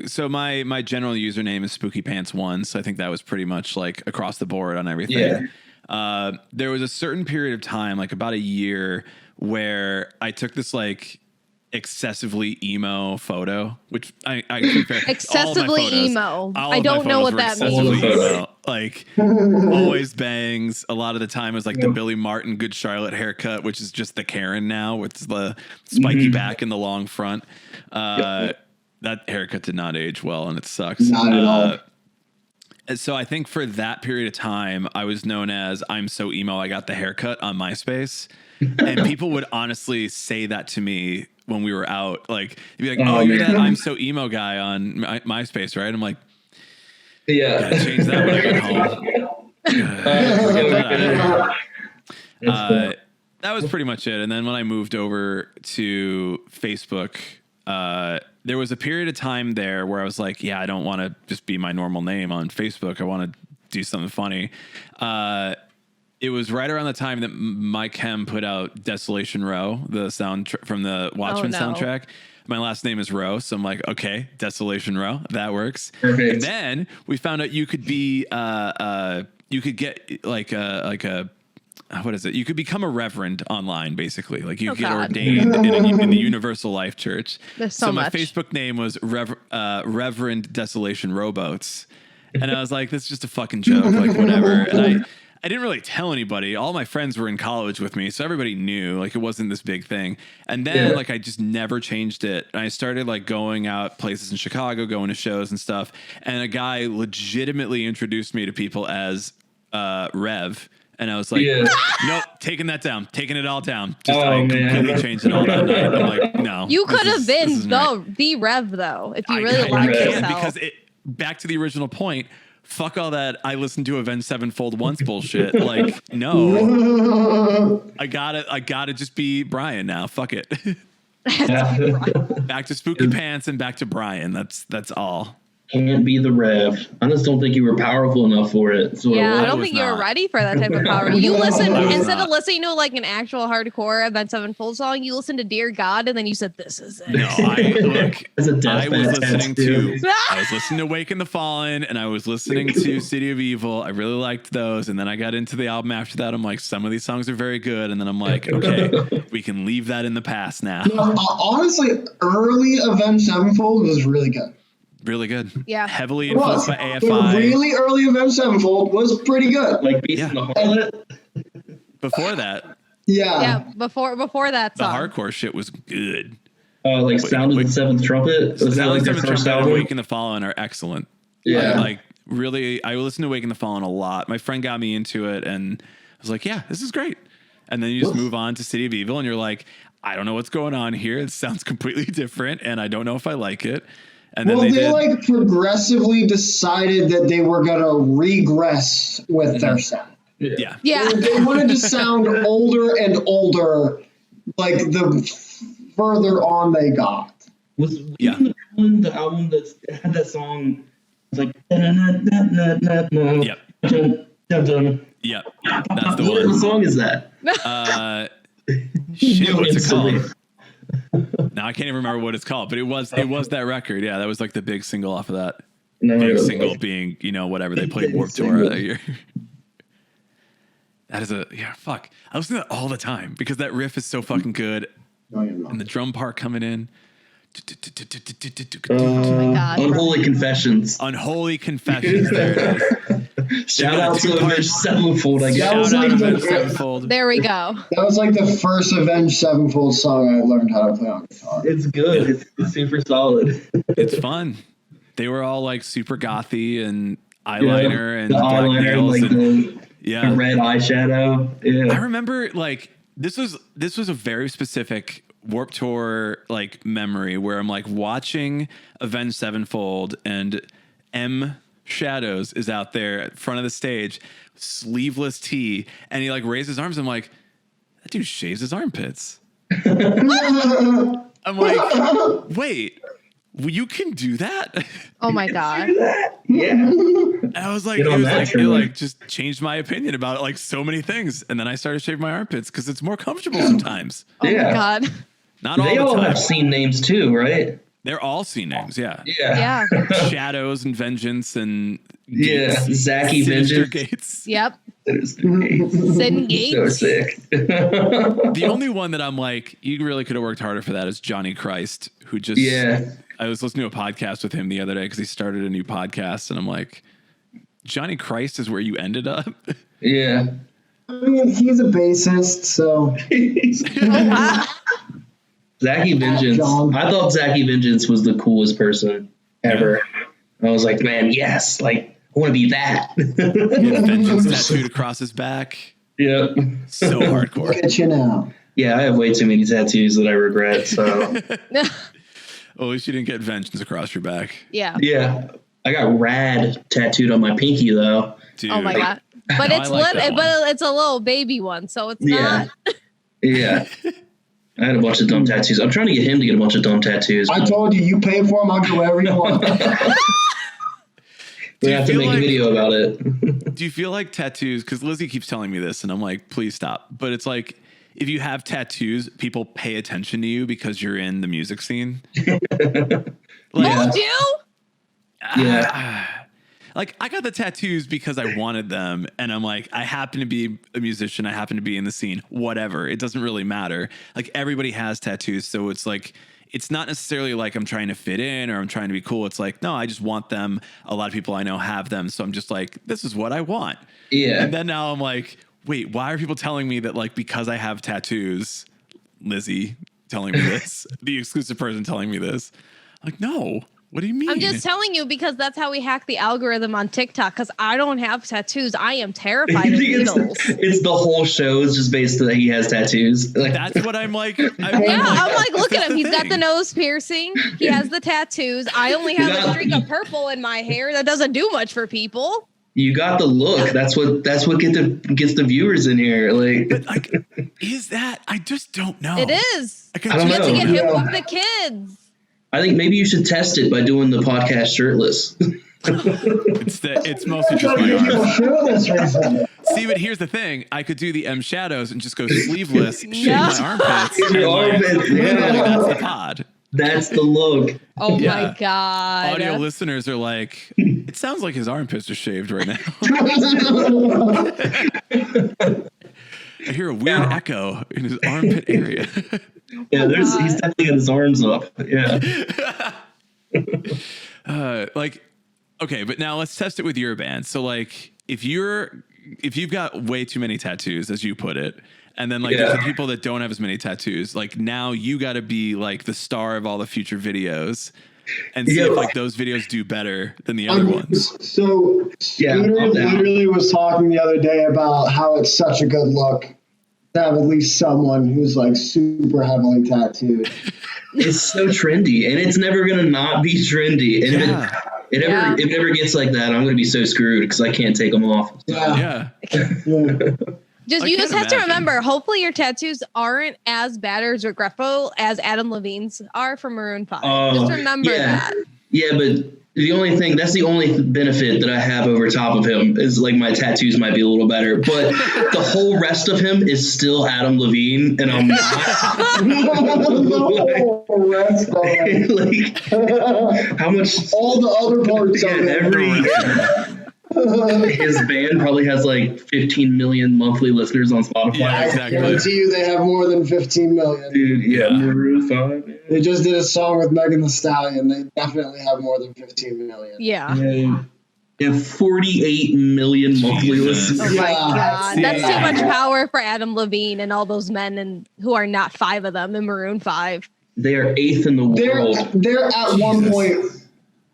So my general username is Spooky Pants 1, so I think that was pretty much like across the board on everything. Yeah. There was a certain period of time, like about a year, where I took this like excessively emo photo, which I compare Excessively emo. I don't know what that means. Like always bangs. A lot of the time it was like the Billy Martin Good Charlotte haircut, which is just the Karen now with the spiky back and the long front. That haircut did not age well, and it sucks. Not at all. And so I think for that period of time, I was known as I'm so emo, I got the haircut on MySpace. And people would honestly say that to me when we were out. Like, they'd be like, oh, you're that I'm so emo guy on MySpace, right? I'm like, Yeah. gotta change that when I get home. That was pretty much it. And then when I moved over to Facebook, there was a period of time there where I was like, yeah, I don't want to just be my normal name on Facebook. I want to do something funny. It was right around the time that Mike Hem put out Desolation Row, the sound from the Watchmen soundtrack. My last name is Rowe, so I'm like, okay, Desolation Row, that works. Perfect. And then we found out you could be, you could get like a what is it? You could become a reverend online, basically. Like you get ordained in the Universal Life Church. There's so my much. Facebook name was Reverend Desolation Rowboats, and I was like, "This is just a fucking joke, like whatever." And I didn't really tell anybody. All my friends were in college with me, so everybody knew. Like it wasn't this big thing. And then like I just never changed it. And I started like going out places in Chicago, going to shows and stuff. And a guy legitimately introduced me to people as Rev. And I was like, nope, taking that down, taking it all down. Just I completely changed it all that night. I'm like, no. You could have been right. the Rev though, if you I really liked can yourself. because back to the original point. Fuck all that. I listened to Avenged Sevenfold once bullshit. Like, no, I gotta just be Brian now. Fuck it. Back to Spooky Pants and back to Brian. That's all. Can't be the Rev. I just don't think you were powerful enough for it. So Yeah, I I don't was think you were not. ready for that type of power. You listen I was instead not. of listening to like an actual hardcore Avenged Sevenfold song, you listen to Dear God, and then you said, "This is it." No, As a death I was band listening tattoo. to I was listening to Awaken the Fallen and I was listening to City of Evil. I really liked those, and then I got into the album after that. I'm like, some of these songs are very good, and then I'm like, okay, we can leave that in the past now. Honestly, early Avenged Sevenfold was really good. Really good. Yeah. Heavily It was. influenced by The AFI. really early Avenged Sevenfold was pretty good. Like Beast in the Harlot. Before that, Yeah, before that the song. hardcore shit was good. Like Sound of the Seventh Trumpet. Was that like their Seventh first Trumpet and album? Awaken the Fallen are excellent. Yeah. Like really, I listened to Awaken the Fallen a lot. My friend got me into it, and I was like, yeah, this is great. And then you just move on to City of Evil, and you're like, I don't know what's going on here. It sounds completely different, and I don't know if I like it. And then Well, they did. like progressively decided that they were gonna regress with their sound. Yeah. Yeah. They wanted to sound older and older, like the further on they got. Was Yeah. even the album that had that song? It was like na-na-na-na-na-na. Yep. Dun, dun, dun. Yep. That's the What one. song is that? Shit, what's it Instantly. called? Now I can't even remember what it's called, but it was that record. Yeah, that was like the big single off of that. No, Big it was single like- being, whatever they played Big Warped Tour single. that year. That is fuck. I listen to that all the time because that riff is so fucking good No, you're not. and the drum part coming in. Oh my God. Unholy Confessions. Unholy Confessions. There it is. Shout out to two-part- Avenged Sevenfold, I That Shout was guess. out like to the- Avenged Sevenfold. There we go. That was like the first Avenged Sevenfold song I learned how to play on guitar. It's good. It's super solid. It's fun. They were all like super gothy and eyeliner and the black eyeliner, nails like and the red eyeshadow. Yeah. I remember like this was a very specific Warped Tour like memory where I'm like watching Avenged Sevenfold and M Shadows is out there at front of the stage, sleeveless tee, and he like raises his arms. I'm like, that dude shaves his armpits. I'm like, wait, you can do that? Oh my God. Yeah. And I was like, Get on that it train. like just changed my opinion about like so many things. And then I started shaving my armpits because it's more comfortable sometimes. Oh Yeah. my God. Not all They the all time. have scene names too, right? They're all scene names, yeah. Yeah. Yeah. Shadows and Vengeance and Yeah. Gates. Zacky Sinister Vengeance. Gates. Yep. So Sin Gates. sick. The only one that I'm like, you really could have worked harder for that is Johnny Christ, who just Yeah. I was listening to a podcast with him the other day because he started a new podcast, and I'm like, Johnny Christ is where you ended up. Yeah. I mean, he's a bassist, so Oh wow. Zacky Vengeance. John. I thought Zacky Vengeance was the coolest person ever. I was like, man, yes, like I want to be that. He had Vengeance tattooed across his back. Yep. So look hardcore. at you now. Yeah, I have way too many tattoos that I regret. So Oh, at least you didn't get Vengeance across your back. Yeah. yeah, I got rad tattooed on my pinky though. Dude. Oh my God. But No, I it's like that but it's a little baby one, so it's Yeah. not. Yeah. I had a bunch of dumb tattoos. I'm trying to get him to get a bunch of dumb tattoos. I told you, you pay for them, I'll get whatever you want. We you have to feel make like- a video about it. Do you feel like tattoos? Because Lizzie keeps telling me this, and I'm like, please stop. But it's like, if you have tattoos, people pay attention to you because you're in the music scene. Like, Told you? Yeah. like I got the tattoos because I wanted them, and I'm like, I happen to be a musician, I happen to be in the scene, whatever. It doesn't really matter. Like everybody has tattoos, so it's like it's not necessarily like I'm trying to fit in or I'm trying to be cool. It's like, no, I just want them. A lot of people I know have them, so I'm just like, this is what I want. Yeah. And then now I'm like, wait, why are people telling me that like because I have tattoos, Lizzie telling me this, the exclusive person telling me this? Like, no. What do you mean? I'm just telling you because that's how we hack the algorithm on TikTok. Because I don't have tattoos. I am terrified of needles. It's the whole show is just based that he has tattoos. Like, That's what I'm like. Yeah, I'm like, look this at is him. the He's got thing. the nose piercing. He has the tattoos. I only have a Yeah. streak of purple in my hair. That doesn't do much for people. you got the look. That's what gets the viewers in here. Like, But like, is that? I just don't know. It is. I, I don't You have to know. get hip Yeah. with the kids. I think maybe you should test it by doing the podcast shirtless. It's mostly just Trying to my get people arms. shirtless recently. See, but here's the thing: I could do the M Shadows and just go sleeveless, shave Yeah. my armpits. Your and, like, armpits, yeah. literally, that's the pod. That's the look. Oh Yeah. my God. Audio listeners are like, it sounds like his armpits are shaved right now. I hear a weird echo in his armpit area. Yeah, he's God. definitely got his arms up. Yeah. Like, okay, but now let's test it with your band. So like, if you've got way too many tattoos, as you put it, and then like Yeah. there's the people that don't have as many tattoos, like now you got to be like the star of all the future videos and see Yeah. if like those videos do better than the other ones. So Yeah, Scooter I'm down. literally was talking the other day about how it's such a good look to have at least someone who's like super heavily tattooed. It's so trendy, and it's never gonna not be trendy. And Yeah. if Yeah. it ever gets like that, I'm gonna be so screwed because I can't take them off. Yeah. Yeah. Just I you can't just have to imagine. remember, hopefully your tattoos aren't as bad or as regretful as Adam Levine's are from Maroon 5. Oh, just remember yeah. that. Yeah, but The only thing, that's the only benefit that I have over top of him is like my tattoos might be a little better, but the whole rest of him is still Adam Levine, and I'm not. Like, how much? All the other parts of it. His band probably has like 15 million monthly listeners on Spotify. Yeah, I exactly. guarantee you they have more than 15 million. Dude, yeah. Maroon 5. They just did a song with Megan Thee Stallion. They definitely have more than 15 million. Yeah. They have 48 million monthly Jesus. listeners. Oh my Yeah. God. That's too Yeah. much power for Adam Levine and all those men and who are not 5 of them in Maroon 5. They are 8th in the world. They're at one point.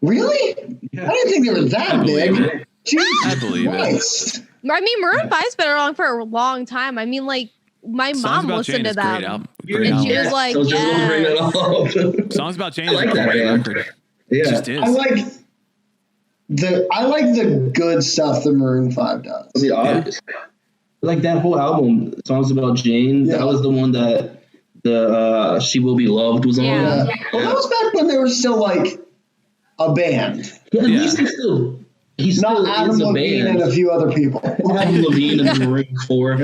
Really? Yeah. I didn't think they were that believe big. it. Jesus I believe it. Christ. I mean, Maroon 5's been around for a long time. I mean, like, my Songs mom About listened Jane to is great them. album. You're- Great And she album. was like, I was just gonna bring that up. Songs About Jane I is like a that great band. record. Yeah. It just is. I like the good stuff that Maroon 5 does. I mean, obviously. Like that whole album, Songs About Jane, Yeah. that was the one that the She Will Be Loved was on. Yeah. Well, that was back when they were still like a band. Yeah, at Yeah. least he's Not still Adam is a Levine band. and a few other people. Adam Levine and the Maroon 4.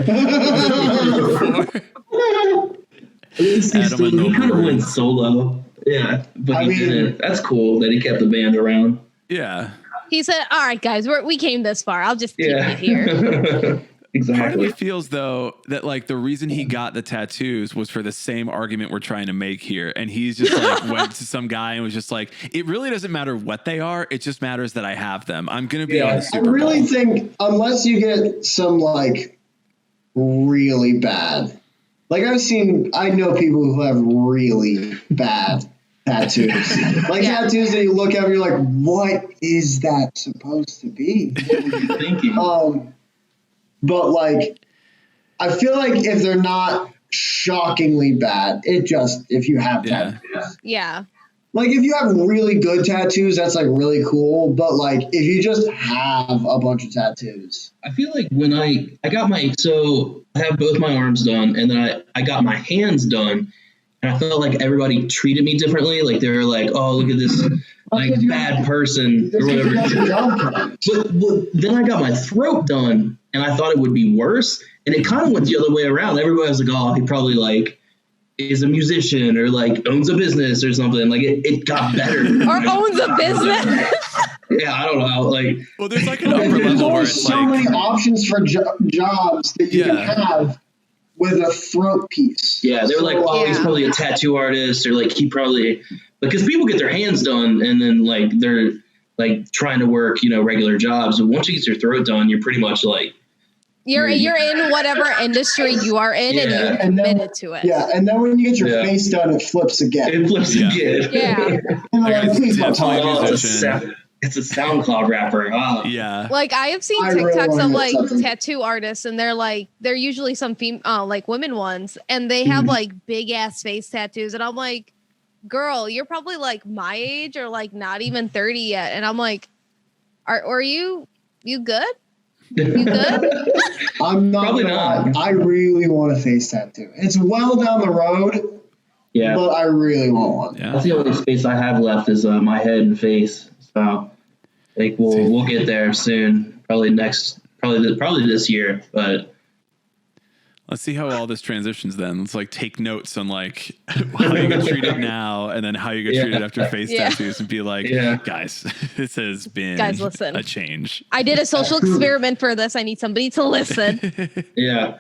At least Adam and the he could have went Maroons. solo. Yeah, but I he mean- didn't. That's cool that he kept the band around. Yeah. He said, all right, guys, we came this far. I'll just keep Yeah. it here. Part of me Exactly. feels though that like the reason he got the tattoos was for the same argument we're trying to make here, and he's just like went to some guy and was just like, it really doesn't matter what they are, it just matters that I have them. I'm gonna be Yeah. on the I Super really Bowl. think unless you get some like really bad, like I know people who have really bad tattoos, like Yeah. tattoos that you look at and you're like, what is that supposed to be? What were you thinking? But like, I feel like if they're not shockingly bad, if you have Yeah. tattoos. Yeah. Like if you have really good tattoos, that's like really cool. But like if you just have a bunch of tattoos, I feel like when I got so I have both my arms done, and then I got my hands done, and I felt like everybody treated me differently. Like they were like, "Oh, look at this like bad person" or that's 'cause you got your whatever. job done. But then I got my throat done, and I thought it would be worse, and it kind of went the other way around. Everybody was like, "Oh, he probably like is a musician or like owns a business or something." Like it got better. Or owns a business. Yeah, I don't know. Like Well, there's like an upper There's level where only it's so like many options for jobs that you Yeah. can have with a throat piece. yeah, they were like, "Oh, he's Yeah. probably a tattoo artist," or like he probably because people get their hands done and then like they're like trying to work, regular jobs. And once you get your throat done, you're pretty much like, You're in whatever industry you are in, and Yeah. you're And then- committed to it. Yeah, and then when you get your Yeah. face done, it flips again. it flips Yeah. again. Yeah. And I they're got like, please a don't talk tattoo about Oh, musician. it's a SoundCloud rapper. Ah. yeah. Like I have seen I really TikToks wanna of get like something. tattoo artists, and they're usually some like women ones, and they have like big ass face tattoos, and I'm like, girl, you're probably like my age or like not even 30 yet, and I'm like, are you good? You good? I'm not Probably gonna not. lie, I really want a face tattoo. It's well down the road, Yeah. but I really want one. Yeah. That's the only space I have left is my head and face. So, like, we'll get there soon. Probably this year. But Let's see how all this transitions then. Let's like take notes on like how you get treated now and then how you get Yeah. treated after face Yeah. tattoos and be like, Yeah. guys, this has been Guys, listen. a change. I did a social experiment for this. I need somebody to listen. yeah,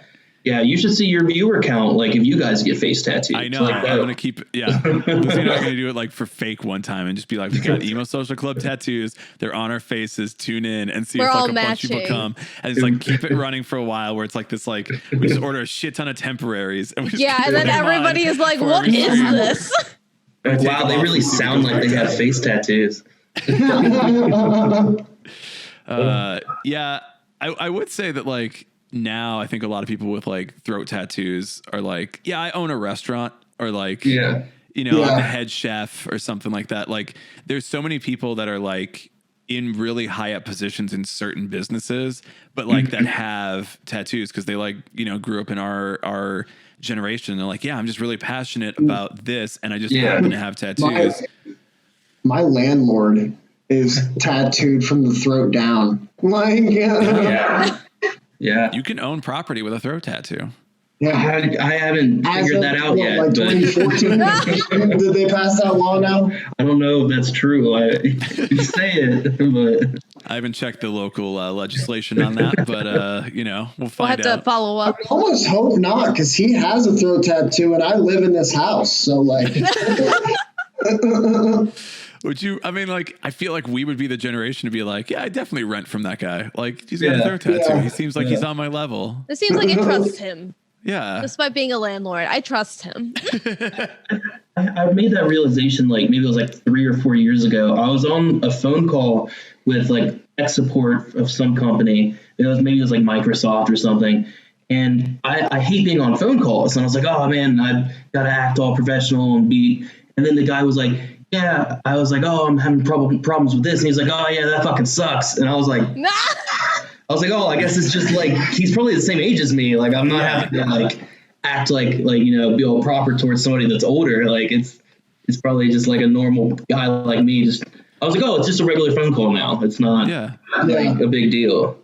you should see your viewer count. Like, if you guys get face tattoos, I know. Like, I'm gonna keep Lucy and I are gonna do it like for fake one time and just be like, we got Emo Social Club tattoos. They're on our faces. Tune in and see We're if all like a bunch of people matching. come. And it's like keep it running for a while where it's like this like we just order a shit ton of temporaries and we just Yeah, keep and then them on everybody is like, for what every is stream. this? Like, wow, they really See if it sound goes like they back have down. face tattoos. Yeah, I would say that like now I think a lot of people with like throat tattoos are like, yeah, I own a restaurant or like, Yeah. I'm the head chef or something like that. Like there's so many people that are like in really high up positions in certain businesses, but like that have tattoos because they like, grew up in our generation. They're like, yeah, I'm just really passionate about this. And I just Yeah. happen to have tattoos. My landlord is tattooed from the throat down. Like, Yeah. You can own property with a throat tattoo. yeah. I haven't figured that out yet. Like But 2014. Did they pass that law now? I don't know if that's true. You say it, but I haven't checked the local legislation on that, but you know, we'll We'll find have to out. follow up. I almost hope not, because he has a throat tattoo and I live in this house. So, like, Would you? I mean, like, I feel like we would be the generation to be like, yeah, I definitely rent from that guy. Like, he's got a Yeah. throat tattoo. Yeah. He seems like he's on my level. It seems like I trust him, Yeah. despite being a landlord. I trust him. I made that realization like maybe it was like 3 or 4 years ago. I was on a phone call with like tech support of some company. Maybe it was like Microsoft or something. And I hate being on phone calls. And I was like, oh man, I've got to act all professional and be. And then the guy was like, yeah. I was like, oh, I'm having problems with this. And he's like, oh yeah, that fucking sucks. And I was like, oh, I guess it's just like he's probably the same age as me. Like I'm not having to like act like you know be all proper towards somebody that's older. Like it's probably just like a normal guy like me. I was like, oh, it's just a regular phone call now. It's not Yeah. like a big deal.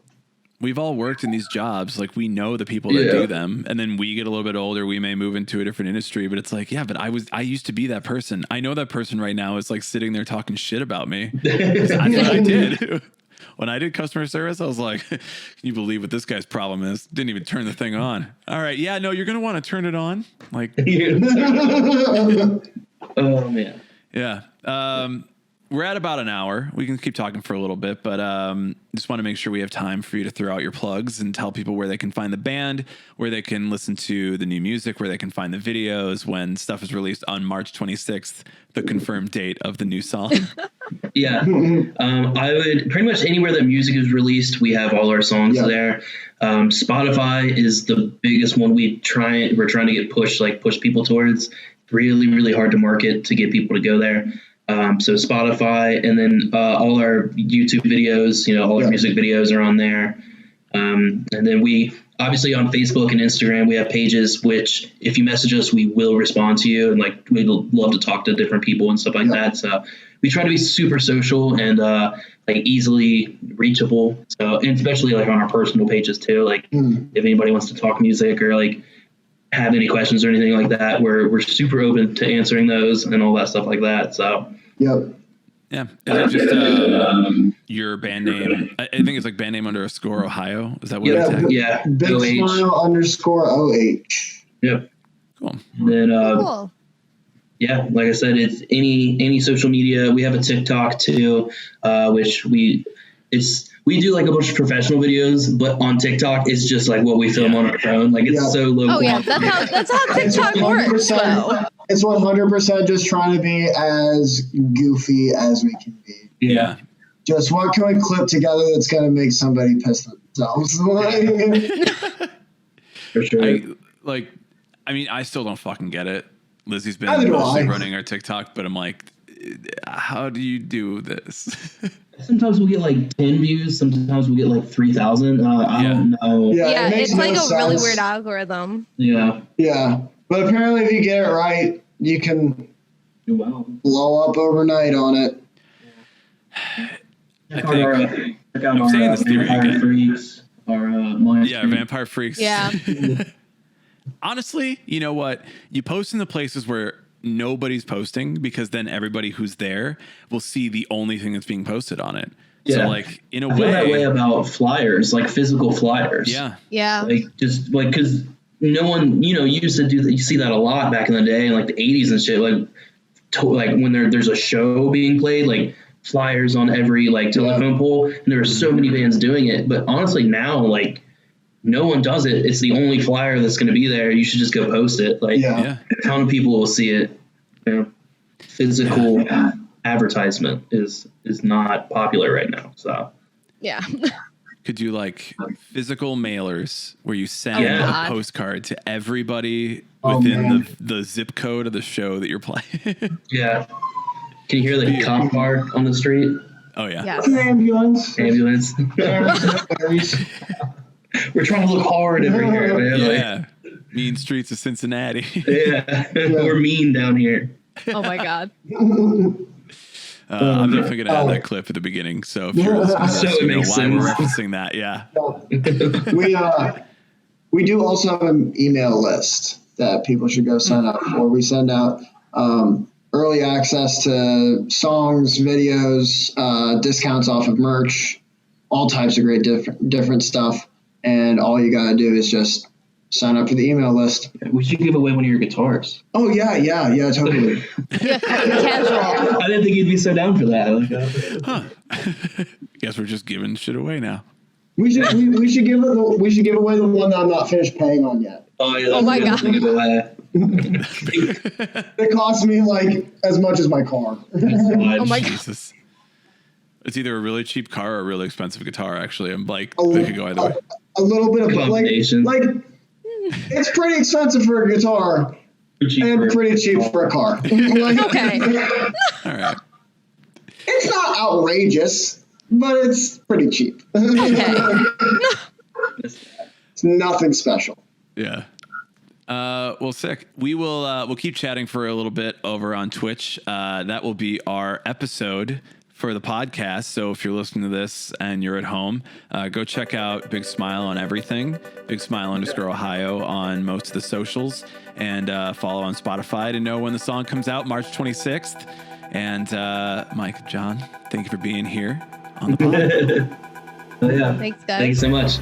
We've all worked in these jobs. Like, we know the people that Yeah. do them. And then we get a little bit older. We may move into a different industry, but it's like, yeah, but I used to be that person. I know that person right now is like sitting there talking shit about me. That's what I did. When I did customer service, I was like, can you believe what this guy's problem is? Didn't even turn the thing on. All right. Yeah, no, you're going to want to turn it on. Like, Oh man. yeah. We're at about an hour. We can keep talking for a little bit, but just want to make sure we have time for you to throw out your plugs and tell people where they can find the band, where they can listen to the new music, where they can find the videos when stuff is released on March 26th, the confirmed date of the new song. Yeah. I would pretty much anywhere that music is released, we have all our songs Yeah. there. Spotify is the biggest one we're trying to get push people towards. Really, really hard to market to get people to go there. So Spotify, and then all our YouTube videos, you know, all our music videos are on there. And then we obviously on Facebook and Instagram, we have pages, which if you message us, we will respond to you. And like, we'd love to talk to different people and stuff like that. So we try to be super social and like easily reachable. So, and especially like on our personal pages too, like if anybody wants to talk music or like have any questions or anything like that, we're super open to answering those and all that stuff like that. So yep. Yeah. Is it just your band name? I think it's like band name _Ohio. Is that what Yeah. it's at? Yeah, Big OH. Smile _OH. Yep. Cool. And then Cool. yeah, like I said, it's any social media. We have a TikTok too, which we do like a bunch of professional videos, but on TikTok it's just like what we film on our phone. Like it's so low. Oh yeah, quality. that's how TikTok works. So. It's 100% just trying to be as goofy as we can be. Yeah. Just what can we clip together that's going to make somebody piss themselves? For sure. I mean, I still don't fucking get it. Lizzie's been Neither do mostly I. running our TikTok, but I'm like, how do you do this? Sometimes we'll get like 10 views. Sometimes we'll get like 3,000. I Yeah. don't know. Yeah, it makes it's like no a really sense. weird algorithm. Yeah. Yeah. But apparently, if you get it right, you can Wow. blow up overnight on it. Check think- out I'm saying this theory Vampire again. Freaks, our Lions Yeah, Freak. Vampire Freaks. Yeah. Honestly, you know what? You post in the places where nobody's posting, because then everybody who's there will see the only thing that's being posted on it. Yeah. So, like, in a I feel that way way, about flyers, like physical flyers. yeah. Yeah. Like just like because no one, you used to do that. You see that a lot back in the day, in like the 80s and shit. Like when there's a show being played, like flyers on every like telephone pole, and there are so many bands doing it. But honestly, now like no one does it. It's the only flyer that's going to be there. You should just go post it. Like Yeah. a ton of people will see it. You know, physical advertisement is not popular right now. So Yeah. Could do like physical mailers where you send Oh, a God. postcard to everybody Oh, within man. the zip code of the show that you're playing. yeah, can you hear the cop car on the street? Oh, yeah. Yes. Ambulance. Ambulance. We're trying to look hard over here, man. Like, Yeah. Mean streets of Cincinnati. yeah. We're mean down here. Oh my God. I'm definitely going to add that clip at the beginning. So if you're listening to So this, it you know makes why we're sense. referencing that. Yeah. We do also have an email list that people should go sign up for. We send out early access to songs, videos, discounts off of merch, all types of great different stuff. And all you got to do is just sign up for the email list. We should give away one of your guitars. Oh, yeah, totally. Yeah, casual. I didn't think you'd be so down for that. Guess we're just giving shit away now. We should give away the one that I'm not finished paying on yet. Oh, yeah, Oh my God. It cost me like as much as my car. Oh my God. Jesus. It's either a really cheap car or a really expensive guitar, actually. I'm like, they could go either way. A little bit of Combination. like it's pretty expensive for a guitar and pretty cheap for a car. Okay. All right. It's not outrageous, but it's pretty cheap. Okay. It's nothing special. Yeah. Well, sick. We'll keep chatting for a little bit over on Twitch. That will be our episode for the podcast. So if you're listening to this and you're at home, go check out Big Smile on everything. Big Smile _Ohio on most of the socials, and follow on Spotify to know when the song comes out, March 26th. And Mike, John, thank you for being here on the pod. Oh, yeah. Thanks, guys. Thank you so much.